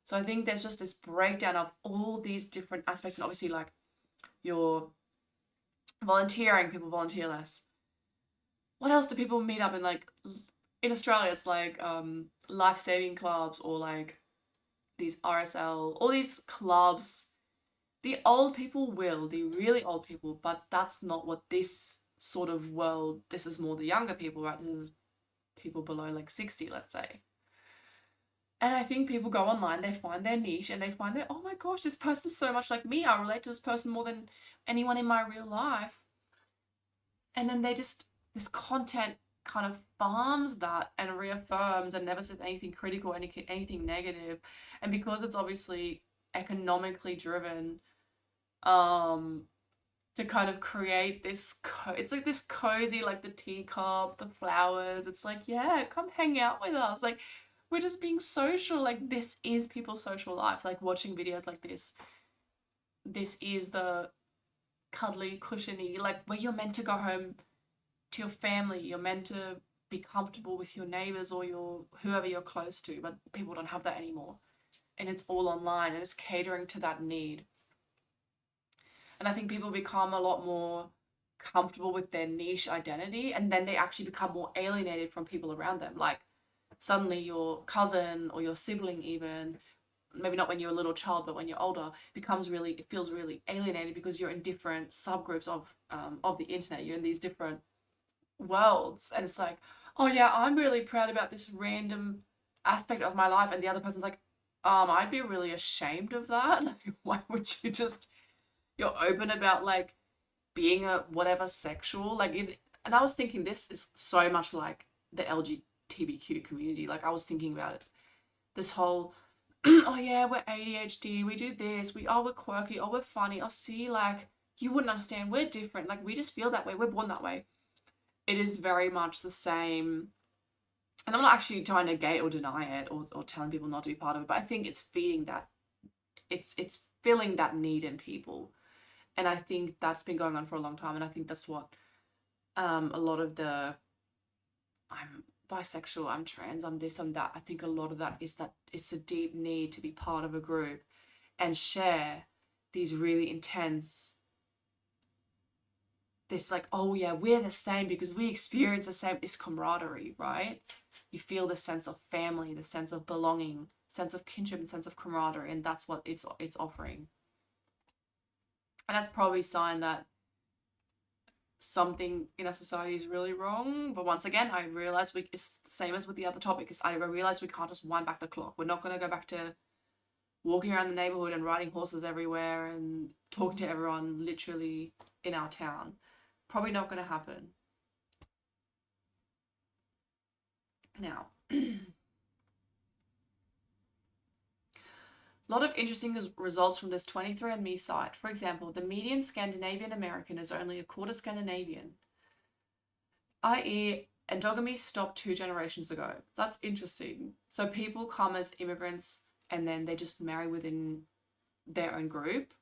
So I think there's just this breakdown of all these different aspects, and obviously like your volunteering, people volunteer less. What else do people meet up in? Like in Australia, it's like life-saving clubs, or like these RSL, all these clubs. The old people will, the really old people, but that's not what this sort of world, this is more the younger people, right? This is people below like 60, let's say. And I think people go online, they find their niche, and they find that, oh my gosh, this person's so much like me. I relate to this person more than anyone in my real life. And then this content kind of farms that and reaffirms and never says anything critical, anything negative. And because it's obviously economically driven, to kind of create this, it's like this cozy, like the teacup, the flowers. It's like, yeah, come hang out with us. Like, we're just being social. Like, this is people's social life. Like, watching videos like this is the cuddly, cushiony, like where you're meant to go home to your family. You're meant to be comfortable with your neighbors or whoever you're close to, but people don't have that anymore. And it's all online, and it's catering to that need. And I think people become a lot more comfortable with their niche identity, and then they actually become more alienated from people around them. Like, suddenly your cousin or your sibling, even, maybe not when you're a little child, but when you're older, it feels really alienated because you're in different subgroups of the internet. You're in these different worlds, and it's like, oh yeah, I'm really proud about this random aspect of my life, and the other person's like, I'd be really ashamed of that. Like, why would you just, you're open about like being a whatever sexual, like it. And I was thinking, this is so much like the LGBTQ community. Like, I was thinking about it, this whole oh yeah, we're ADHD, we do this, we're quirky, oh we're funny, oh see, like, you wouldn't understand, we're different, like, we just feel that way, we're born that way. It is very much the same. And I'm not actually trying to negate or deny it, or telling people not to be part of it, but I think it's feeding that, it's filling that need in people. And I think that's been going on for a long time. And I think that's what a lot of the, I'm bisexual, I'm trans, I'm this, I'm that. I think a lot of that is that it's a deep need to be part of a group and share these really intense, this like, oh yeah, we're the same because we experience the same, this camaraderie, right? You feel the sense of family, the sense of belonging, sense of kinship, and sense of camaraderie, and that's what it's offering. And that's probably a sign that something in our society is really wrong. But once again, I realize it's the same as with the other topic, is I realize we can't just wind back the clock. We're not going to go back to walking around the neighborhood and riding horses everywhere and talking to everyone literally in our town. Probably not going to happen. Now, a lot of interesting results from this 23andMe site. For example, the median Scandinavian American is only a quarter Scandinavian, i.e. Endogamy stopped 2 generations ago. That's interesting. So people come as immigrants and then they just marry within their own group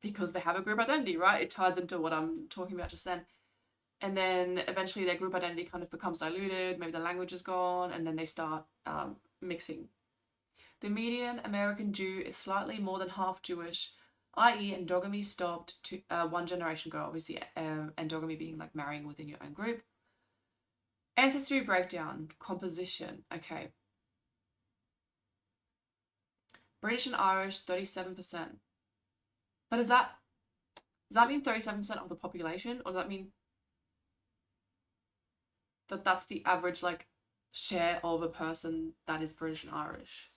because they have a group identity, right? It ties into what I'm talking about just then. And then eventually their group identity kind of becomes diluted, maybe the language is gone, and then they start mixing. The median American Jew is slightly more than half Jewish, i.e. endogamy stopped 1 generation ago, obviously endogamy being like marrying within your own group. Ancestry breakdown, composition, okay. British and Irish, 37%. But does that mean 37% of the population? Or does that mean that that's the average like share of a person that is British and Irish?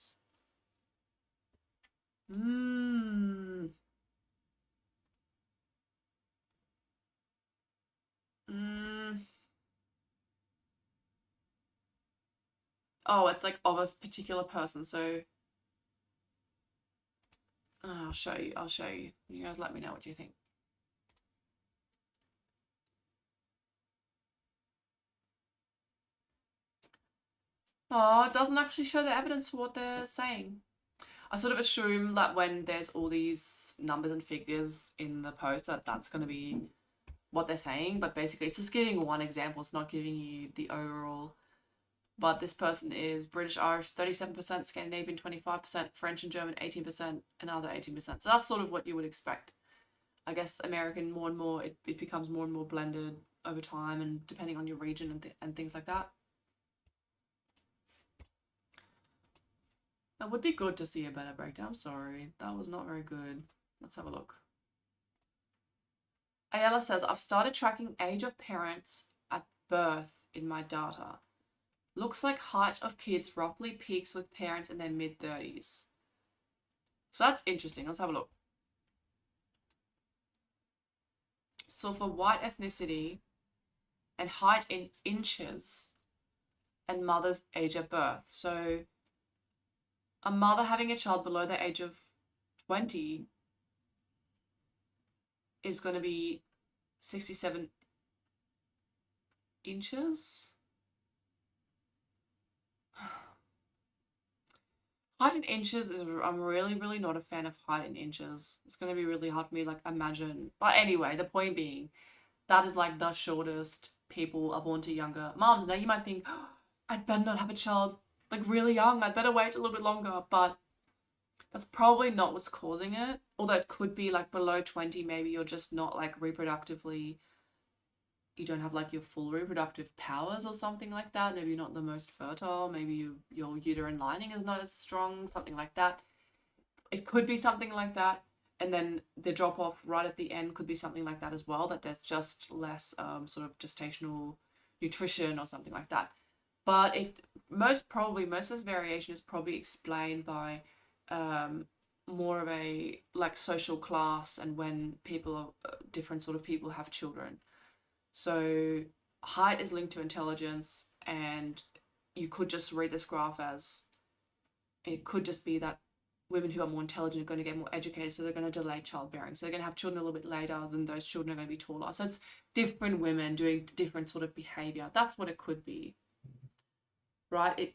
Mm. Mm. Oh, it's like of a particular person. So I'll show you. I'll show you. You guys let me know what you think. Oh, it doesn't actually show the evidence for what they're saying. I sort of assume that when there's all these numbers and figures in the post that that's going to be what they're saying, but basically it's just giving one example. It's not giving you the overall. But this person is British, Irish, 37%, Scandinavian, 25%, French and German, 18%, and other 18%. So that's sort of what you would expect. I guess American, more and more, it becomes more and more blended over time and depending on your region and things like that. That would be good to see a better breakdown. Sorry, that was not very good. Let's have a look. Ayala says, I've started tracking age of parents at birth in my data. Looks like height of kids roughly peaks with parents in their mid-30s. So that's interesting. Let's have a look. So for white ethnicity and height in inches and mother's age at birth. So a mother having a child below the age of 20 is going to be 67 inches. Height in inches is, I'm really not a fan of height in inches. It's going to be really hard for me to like imagine. But anyway, the point being, that is like the shortest people are born to younger moms. Now you might think, oh, I'd better not have a child like really young. I'd better wait a little bit longer. But that's probably not what's causing it. Although it could be like below 20, maybe you're just not like reproductively, you don't have like your full reproductive powers or something like that. Maybe you're not the most fertile. Maybe your uterine lining is not as strong, something like that. It could be something like that. And then the drop off right at the end could be something like that as well, that there's just less sort of gestational nutrition or something like that. But most of this variation is probably explained by more of a like social class and when people are different sort of people have children. So height is linked to intelligence, and you could just read this graph as it could just be that women who are more intelligent are going to get more educated, so they're going to delay childbearing. So they're going to have children a little bit later, and those children are going to be taller. So it's different women doing different sort of behavior. That's what it could be, right? It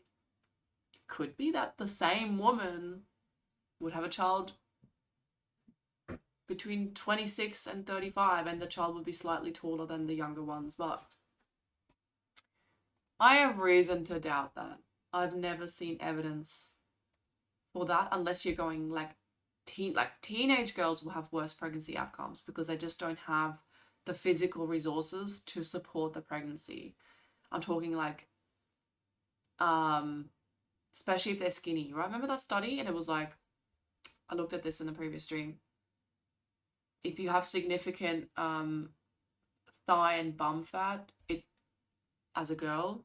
could be that the same woman would have a child between 26 and 35 and the child would be slightly taller than the younger ones, but I have reason to doubt that. I've never seen evidence for that unless you're going like teenage girls will have worse pregnancy outcomes because they just don't have the physical resources to support the pregnancy. I'm talking like especially if they're skinny, right? Remember that study? And it was like, I looked at this in the previous stream. If you have significant thigh and bum fat, as a girl,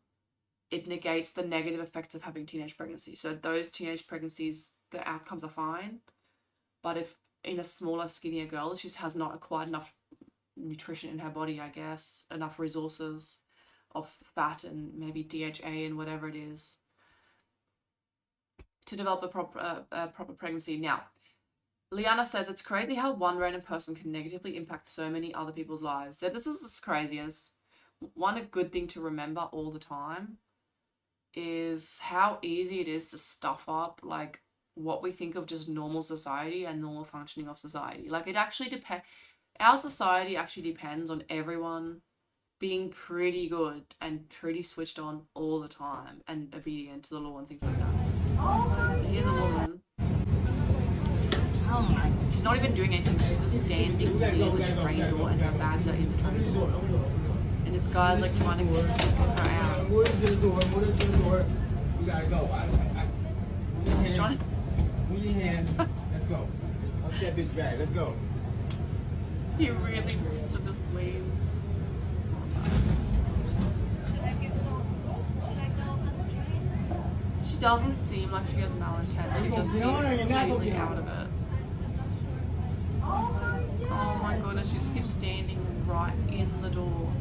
it negates the negative effects of having teenage pregnancy. So those teenage pregnancies, the outcomes are fine. But if in a smaller, skinnier girl, she has not acquired enough nutrition in her body, I guess, enough resources of fat and maybe DHA and whatever it is to develop a proper pregnancy. Now, Liana says, it's crazy how one random person can negatively impact so many other people's lives. So this is as crazy as one good thing to remember all the time is how easy it is to stuff up like what we think of just normal society and normal functioning of society. Like it actually depends. Our society actually depends on everyone being pretty good and pretty switched on all the time and obedient to the law and things like that. So here's a woman. She's not even doing anything. She's just standing near the train door and her bags are in the train door. And this guy's like trying to get her out. Move to the door. Move to the door. We gotta go. He's trying to... Move your hand. Let's go. Up that bitch back. Let's go. He really wants to just leave. She doesn't seem like she has malintent. She just seems completely out of it. Oh my goodness, she just keeps standing right in the door.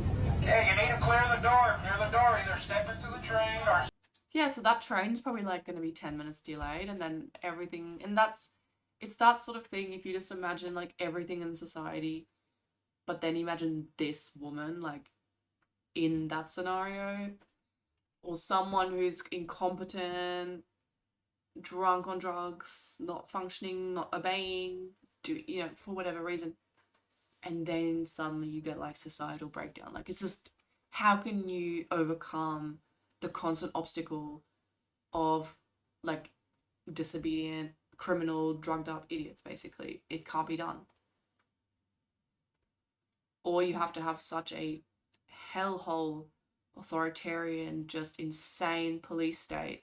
Hey, you need to clear the door. Clear the door. Either step into the train or... Yeah, so that train's probably like going to be 10 minutes delayed and then everything. And it's that sort of thing if you just imagine like everything in society, but then imagine this woman like in that scenario, or someone who's incompetent, drunk on drugs, not functioning, not obeying, for whatever reason. And then suddenly you get like societal breakdown. Like it's just, how can you overcome the constant obstacle of like disobedient, criminal, drugged up idiots, basically? It can't be done. Or you have to have such a hellhole, authoritarian, just insane police state.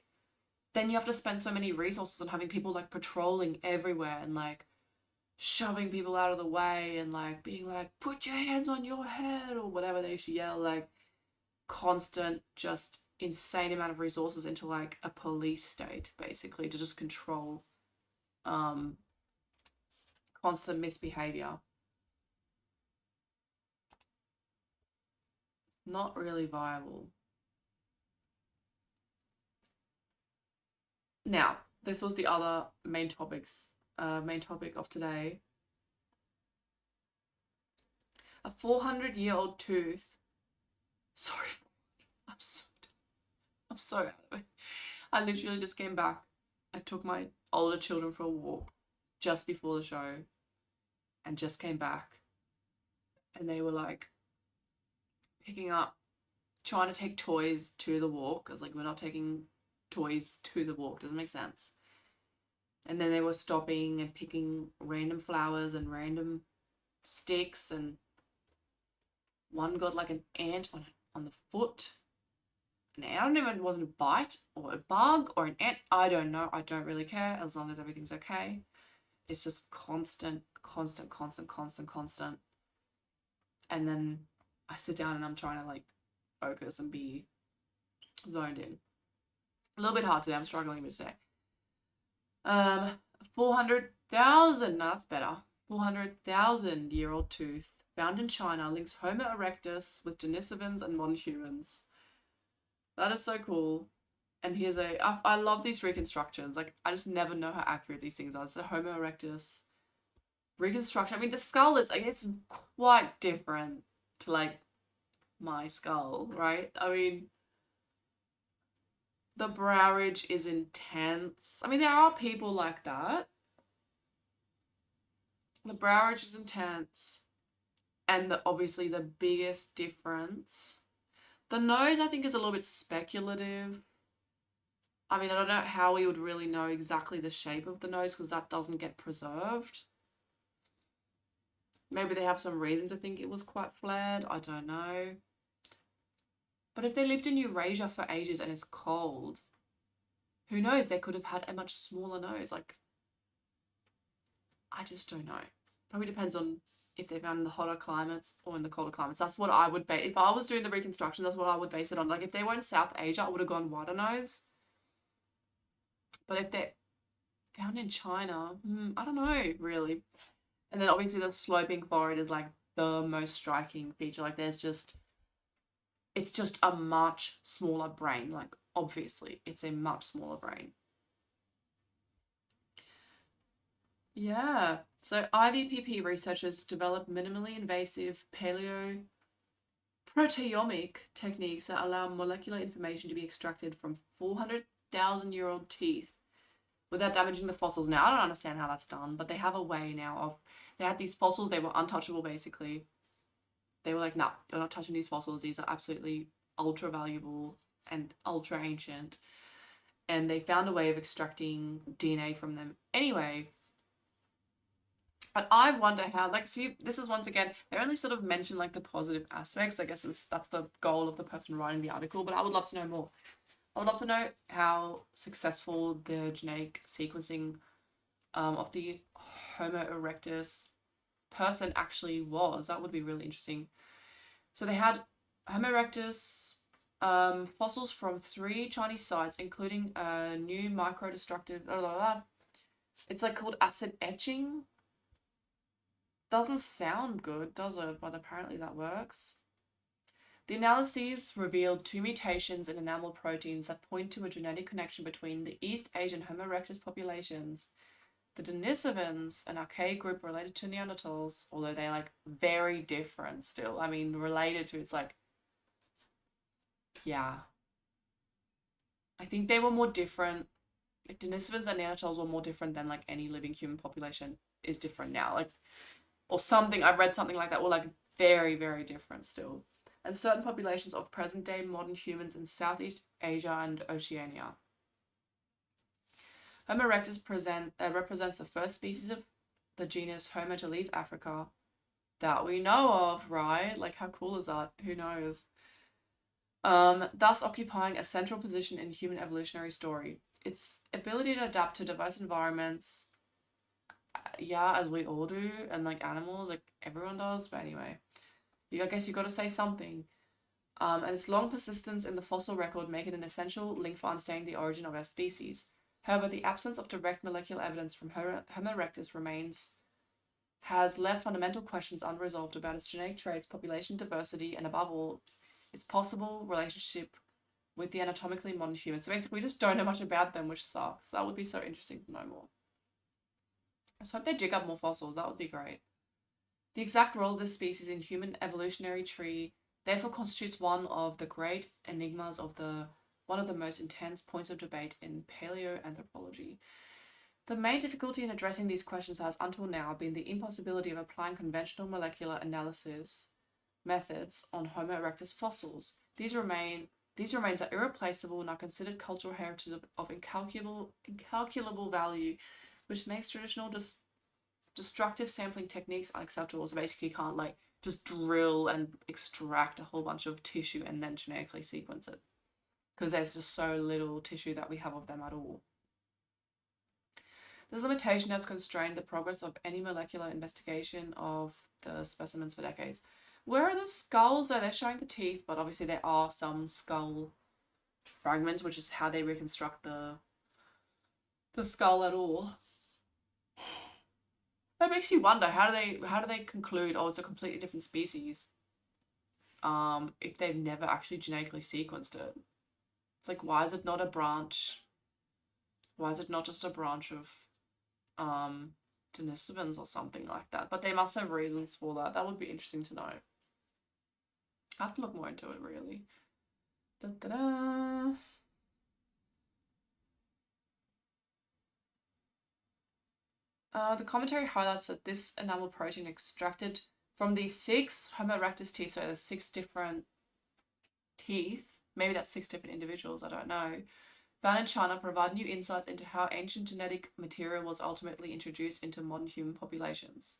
Then you have to spend so many resources on having people like patrolling everywhere and like shoving people out of the way and like being like, put your hands on your head or whatever they should yell, like constant, just insane amount of resources into like a police state, basically, to just control constant misbehavior. Not really viable. Now, this was the other main topic of today. A 400-year-old tooth. Sorry, I'm so out of it. I literally just came back. I took my older children for a walk just before the show and just came back. And they were like picking up, trying to take toys to the walk. I was like, we're not taking toys to the walk. Doesn't make sense. And then they were stopping and picking random flowers and random sticks, and one got like an ant on the foot. And I don't know if it wasn't a bite or a bug or an ant. I don't know. I don't really care as long as everything's okay. It's just constant. And then I sit down and I'm trying to like focus and be zoned in. A little bit hard today. I'm struggling a bit today. 400,000. No, that's better. 400,000-year-old tooth found in China links Homo erectus with denisovans and modern humans. That is so cool. And here's I love these reconstructions. Like, I just never know how accurate these things are. It's a Homo erectus reconstruction. I mean, the skull is, I guess, quite different to like my skull, right? I mean, the brow ridge is intense. I mean, there are people like that. The brow ridge is intense. And obviously the biggest difference. The nose, I think, is a little bit speculative. I mean, I don't know how we would really know exactly the shape of the nose because that doesn't get preserved. Maybe they have some reason to think it was quite flared. I don't know. But if they lived in Eurasia for ages and it's cold, who knows? They could have had a much smaller nose. Like, I just don't know. Probably depends on if they're found in the hotter climates or in the colder climates. That's what I would base. If I was doing the reconstruction, that's what I would base it on. Like, if they were in South Asia, I would have gone wider nose. But if they're found in China, I don't know, really. And then obviously the sloping forehead is like the most striking feature. Like, it's just a much smaller brain. Like, obviously, it's a much smaller brain. Yeah. So IVPP researchers developed minimally invasive proteomic techniques that allow molecular information to be extracted from 400,000-year-old teeth without damaging the fossils. Now, I don't understand how that's done, but they have a way now of, they had these fossils, they were untouchable basically. They were like, nah, we're not touching these fossils. These are absolutely ultra valuable and ultra ancient. And they found a way of extracting DNA from them anyway. But I wonder how, like, see, this is once again, they only sort of mention like the positive aspects. I guess that's the goal of the person writing the article, but I would love to know more. I would love to know how successful the genetic sequencing of the Homo erectus person actually was. That would be really interesting. So they had Homo erectus fossils from 3 Chinese sites, including a new microdestructive, it's like called acid etching. Doesn't sound good, does it? But apparently that works. The analyses revealed 2 mutations in enamel proteins that point to a genetic connection between the East Asian Homo erectus populations. The denisovans, an archaic group related to Neanderthals, although they're like very different still. I mean, related to, it's like, yeah. I think they were more different. Like denisovans and Neanderthals were more different than like any living human population is different now. Like, or something, I've read something like that, were like very, very different still. And certain populations of present-day modern humans in Southeast Asia and Oceania. Homo erectus represents the first species of the genus Homo to leave Africa that we know of, right? Like, how cool is that? Who knows? Thus occupying a central position in human evolutionary story. Its ability to adapt to diverse environments, yeah, as we all do, and like animals, like everyone does, but anyway. I guess you got to say something. And its long persistence in the fossil record make it an essential link for understanding the origin of our species. However, the absence of direct molecular evidence from Homo erectus has left fundamental questions unresolved about its genetic traits, population diversity, and above all, its possible relationship with the anatomically modern human. So basically, we just don't know much about them, which sucks. That would be so interesting to know more. I just hope they dig up more fossils. That would be great. The exact role of this species in human evolutionary tree therefore constitutes one of the great enigmas of one of the most intense points of debate in paleoanthropology. The main difficulty in addressing these questions has until now been the impossibility of applying conventional molecular analysis methods on Homo erectus fossils. These remains are irreplaceable and are considered cultural heritage of incalculable value, which makes traditional destructive sampling techniques unacceptable. So basically you can't like just drill and extract a whole bunch of tissue and then genetically sequence it, because there's just so little tissue that we have of them at all. This limitation has constrained the progress of any molecular investigation of the specimens for decades. Where are the skulls though? They're showing the teeth, but obviously there are some skull fragments, which is how they reconstruct the skull at all. That makes you wonder, how do they conclude, oh, it's a completely different species, if they've never actually genetically sequenced it? It's like, why is it not a branch? Why is it not just a branch of denisovans or something like that? But they must have reasons for that. That would be interesting to know. I have to look more into it, really. Da-da-da. The commentary highlights that this enamel protein extracted from these 6 Homo erectus teeth, so there's 6 different teeth, maybe that's 6 different individuals, I don't know, found in China, provide new insights into how ancient genetic material was ultimately introduced into modern human populations.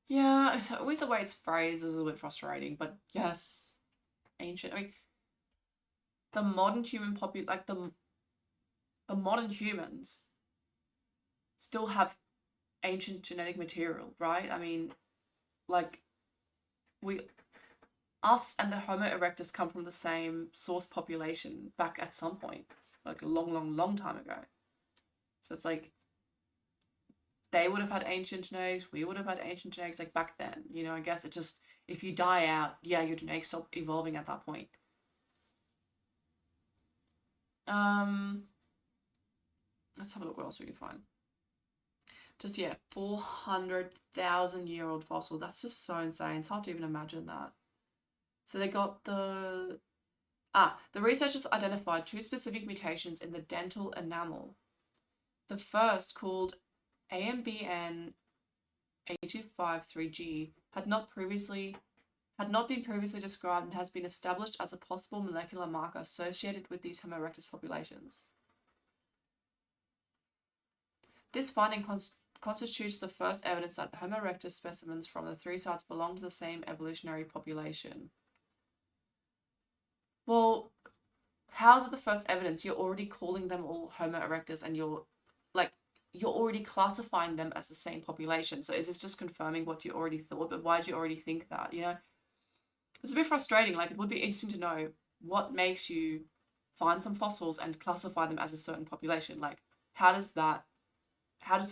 Yeah, it's always the way it's phrased is a little bit frustrating, but yes, ancient. I mean, the modern human like the modern humans still have ancient genetic material, right? I mean, like, us and the Homo erectus come from the same source population back at some point, like a long time ago. So it's like, they would have had ancient genetics, we would have had ancient genetics, like back then, you know. I guess it just, if you die out, yeah, your genetics stop evolving at that point. Let's have a look what else we can find. Just, yeah, 400,000-year-old fossil. That's just so insane. It's hard to even imagine that. So they got the researchers identified 2 specific mutations in the dental enamel. The first, called AMBN A253G, had not been previously described and has been established as a possible molecular marker associated with these Homo erectus populations. This finding constitutes the first evidence that Homo erectus specimens from the 3 sites belong to the same evolutionary population. Well, how is it the first evidence? You're already calling them all Homo erectus and you're already classifying them as the same population. So is this just confirming what you already thought? But why did you already think that? You know, it's a bit frustrating. Like, it would be interesting to know what makes you find some fossils and classify them as a certain population. Like, how does the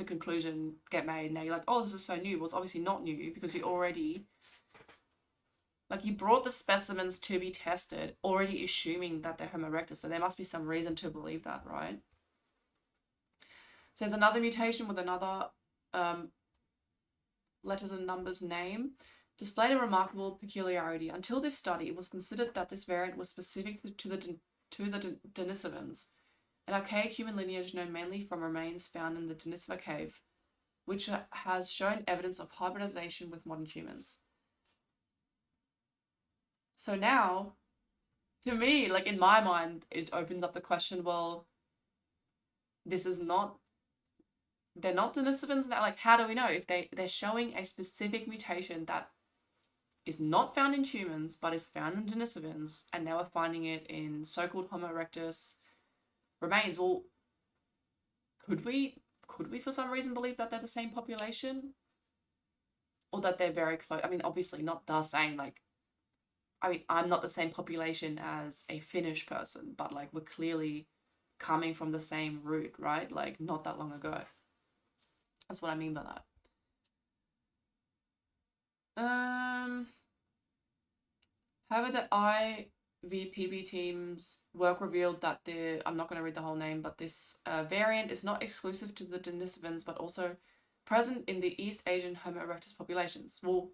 conclusion get made? Now you're like, oh, this is so new. Well, it's obviously not new because you already, like, you brought the specimens to be tested, already assuming that they're Homo erectus. So there must be some reason to believe that, right? So there's another mutation with another letters and numbers name, displayed a remarkable peculiarity. Until this study, it was considered that this variant was specific to the denisovans, an archaic human lineage known mainly from remains found in the Denisova cave, which has shown evidence of hybridization with modern humans. So now, to me, like, in my mind, it opens up the question, well, they're not denisovans now. Like, how do we know if they're showing a specific mutation that is not found in humans but is found in denisovans, and now we're finding it in so-called Homo erectus remains? Well, could we for some reason believe that they're the same population, or that they're very close? I mean, obviously not the same. Like, I mean, I'm not the same population as a Finnish person, but like, we're clearly coming from the same root, right? Like, not that long ago. That's what I mean by that. However, the IVPB team's work revealed that I'm not going to read the whole name, but this variant is not exclusive to the denisovans, but also present in the East Asian Homo erectus populations. Well,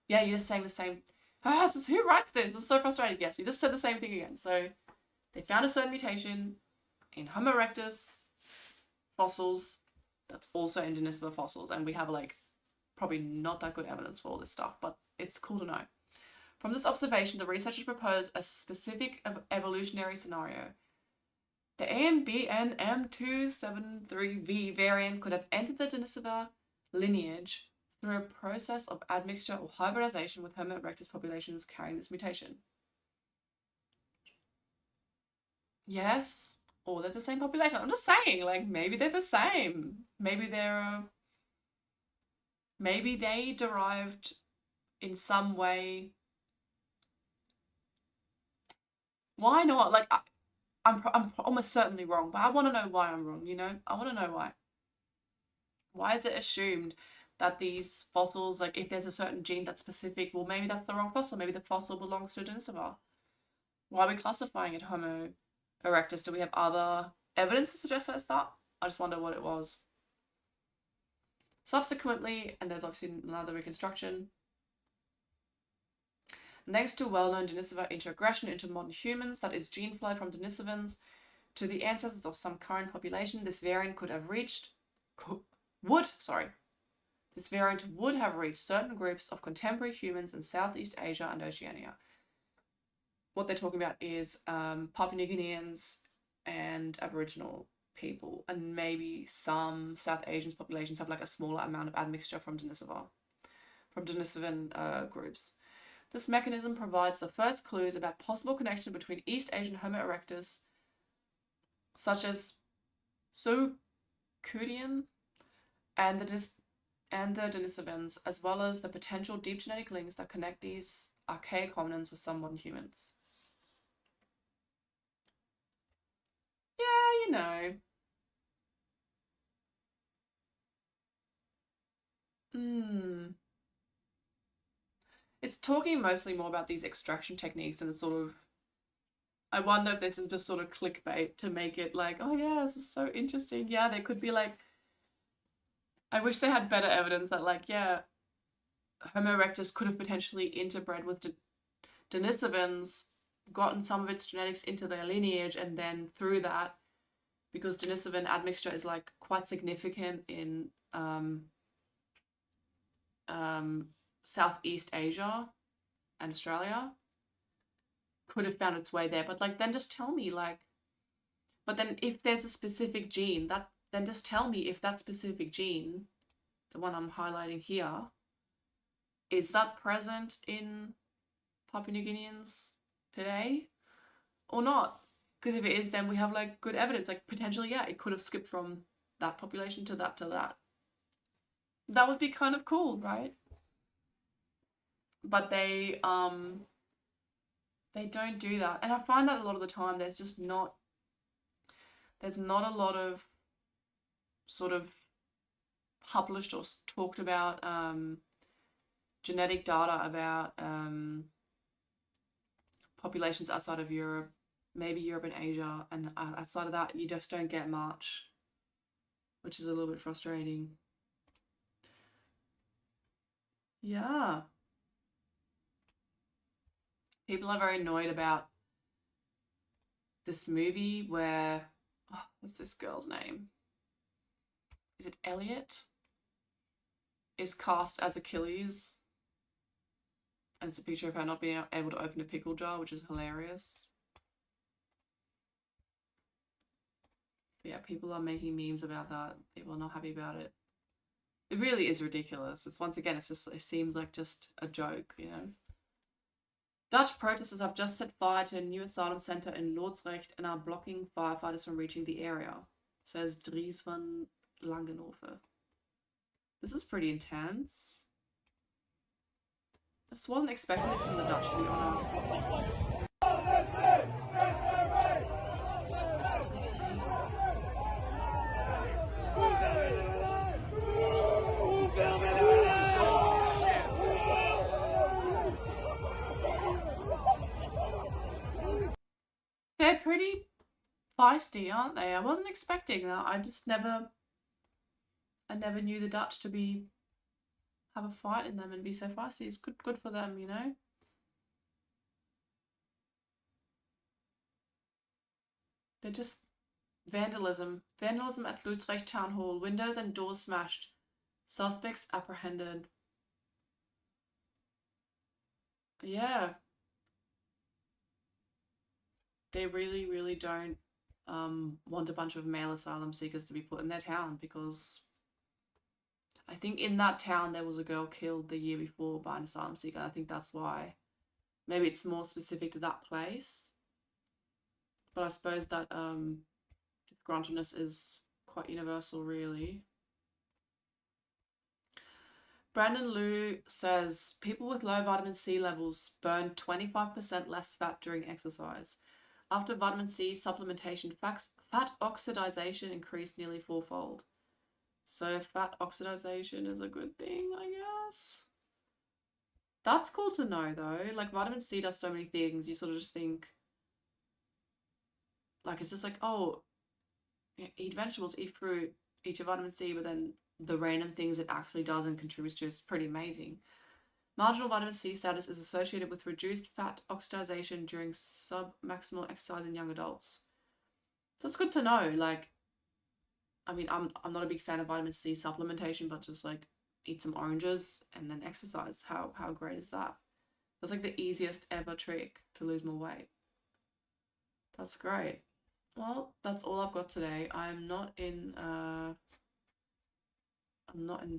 yeah, you're just saying the same. Who writes this? It's so frustrating. Yes, you just said the same thing again. So they found a certain mutation in Homo erectus fossils that's also in Denisova fossils, and we have like probably not that good evidence for all this stuff, but it's cool to know. From this observation, the researchers proposed a specific evolutionary scenario. The AMBNM273V variant could have entered the Denisova lineage through a process of admixture or hybridization with Homo erectus populations carrying this mutation. Yes, or they're the same population. I'm just saying, like, maybe they're the same. Maybe they derived in some way. Why not? Like, I'm almost certainly wrong, but I want to know why I'm wrong, you know? I want to know why. Why is it assumed that these fossils, like, if there's a certain gene that's specific, well, maybe that's the wrong fossil. Maybe the fossil belongs to Denisova. Why are we classifying it Homo erectus? Do we have other evidence to suggest that it's that? I just wonder what it was. Subsequently, and there's obviously another reconstruction, thanks to well-known Denisova integration into modern humans, that is, gene flow from Denisovans to the ancestors of some current population, this variant would have reached certain groups of contemporary humans in Southeast Asia and Oceania. What they're talking about is Papua New Guineans and Aboriginal people, and maybe some South Asian populations have like a smaller amount of admixture from Denisovan groups. This mechanism provides the first clues about possible connection between East Asian Homo erectus, such as Sokudian, and the Denisovans, as well as the potential deep genetic links that connect these archaic hominins with some modern humans. Yeah, you know. It's talking mostly more about these extraction techniques, and it's sort of, I wonder if this is just sort of clickbait to make it like, oh yeah, this is so interesting. Yeah, there could be like I wish they had better evidence that, like, yeah, Homo erectus could have potentially interbred with denisovans, gotten some of its genetics into their lineage, and then through that, because denisovan admixture is like quite significant in Southeast Asia and Australia, could have found its way there. But like, then just tell me, like, but then if there's a specific gene, that then just tell me if that specific gene, the one I'm highlighting here, is that present in Papua New Guineans today or not? Because if it is, then we have like good evidence, like potentially, yeah, it could have skipped from that population to that to that. That would be kind of cool, right? But they don't do that. And I find that a lot of the time there's not a lot of sort of published or talked about genetic data about populations outside of Europe, maybe Europe and Asia, and outside of that you just don't get much, which is a little bit frustrating. Yeah. People are very annoyed about this movie where, oh, what's this girl's name? Is it Elliot? Is cast as Achilles. And it's a picture of her not being able to open a pickle jar, which is hilarious. But yeah, people are making memes about that. People are not happy about it. It really is ridiculous. It's once again, it seems like just a joke, you know. Dutch protesters have just set fire to a new asylum centre in Loordsrecht and are blocking firefighters from reaching the area, says Dries van Langenhoven. This is pretty intense. I just wasn't expecting this from the Dutch, to be honest. They're pretty feisty, aren't they? I wasn't expecting that. I never knew the Dutch to have a fight in them and be so feisty. It's good for them, you know? They're just vandalism. Vandalism at Loordsrecht Town Hall. Windows and doors smashed. Suspects apprehended. Yeah. They really, really don't want a bunch of male asylum seekers to be put in their town, because I think in that town there was a girl killed the year before by an asylum seeker. I think that's why. Maybe it's more specific to that place. But I suppose that disgruntledness is quite universal, really. Brandon Liu says people with low vitamin C levels burn 25% less fat during exercise. After vitamin C supplementation, fat oxidization increased nearly fourfold. So fat oxidization is a good thing, I guess. That's cool to know, though. Like, vitamin C does so many things. You sort of just think, like, it's just like, oh, yeah, eat vegetables, eat fruit, eat your vitamin C, but then the random things it actually does and contributes to is pretty amazing. Marginal vitamin C status is associated with reduced fat oxidation during submaximal exercise in young adults. So it's good to know. Like, I mean, I'm not a big fan of vitamin C supplementation, but just like eat some oranges and then exercise. How great is that? That's like the easiest ever trick to lose more weight. That's great. Well, that's all I've got today. I'm not in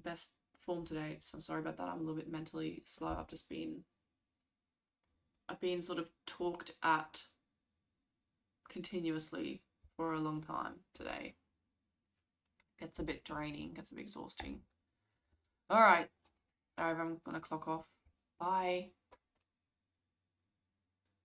best form today, so I'm sorry about that. I'm a little bit mentally slow. I've been sort of talked at continuously for a long time today. Gets a bit draining, gets a bit exhausting. All right, I'm gonna clock off. Bye.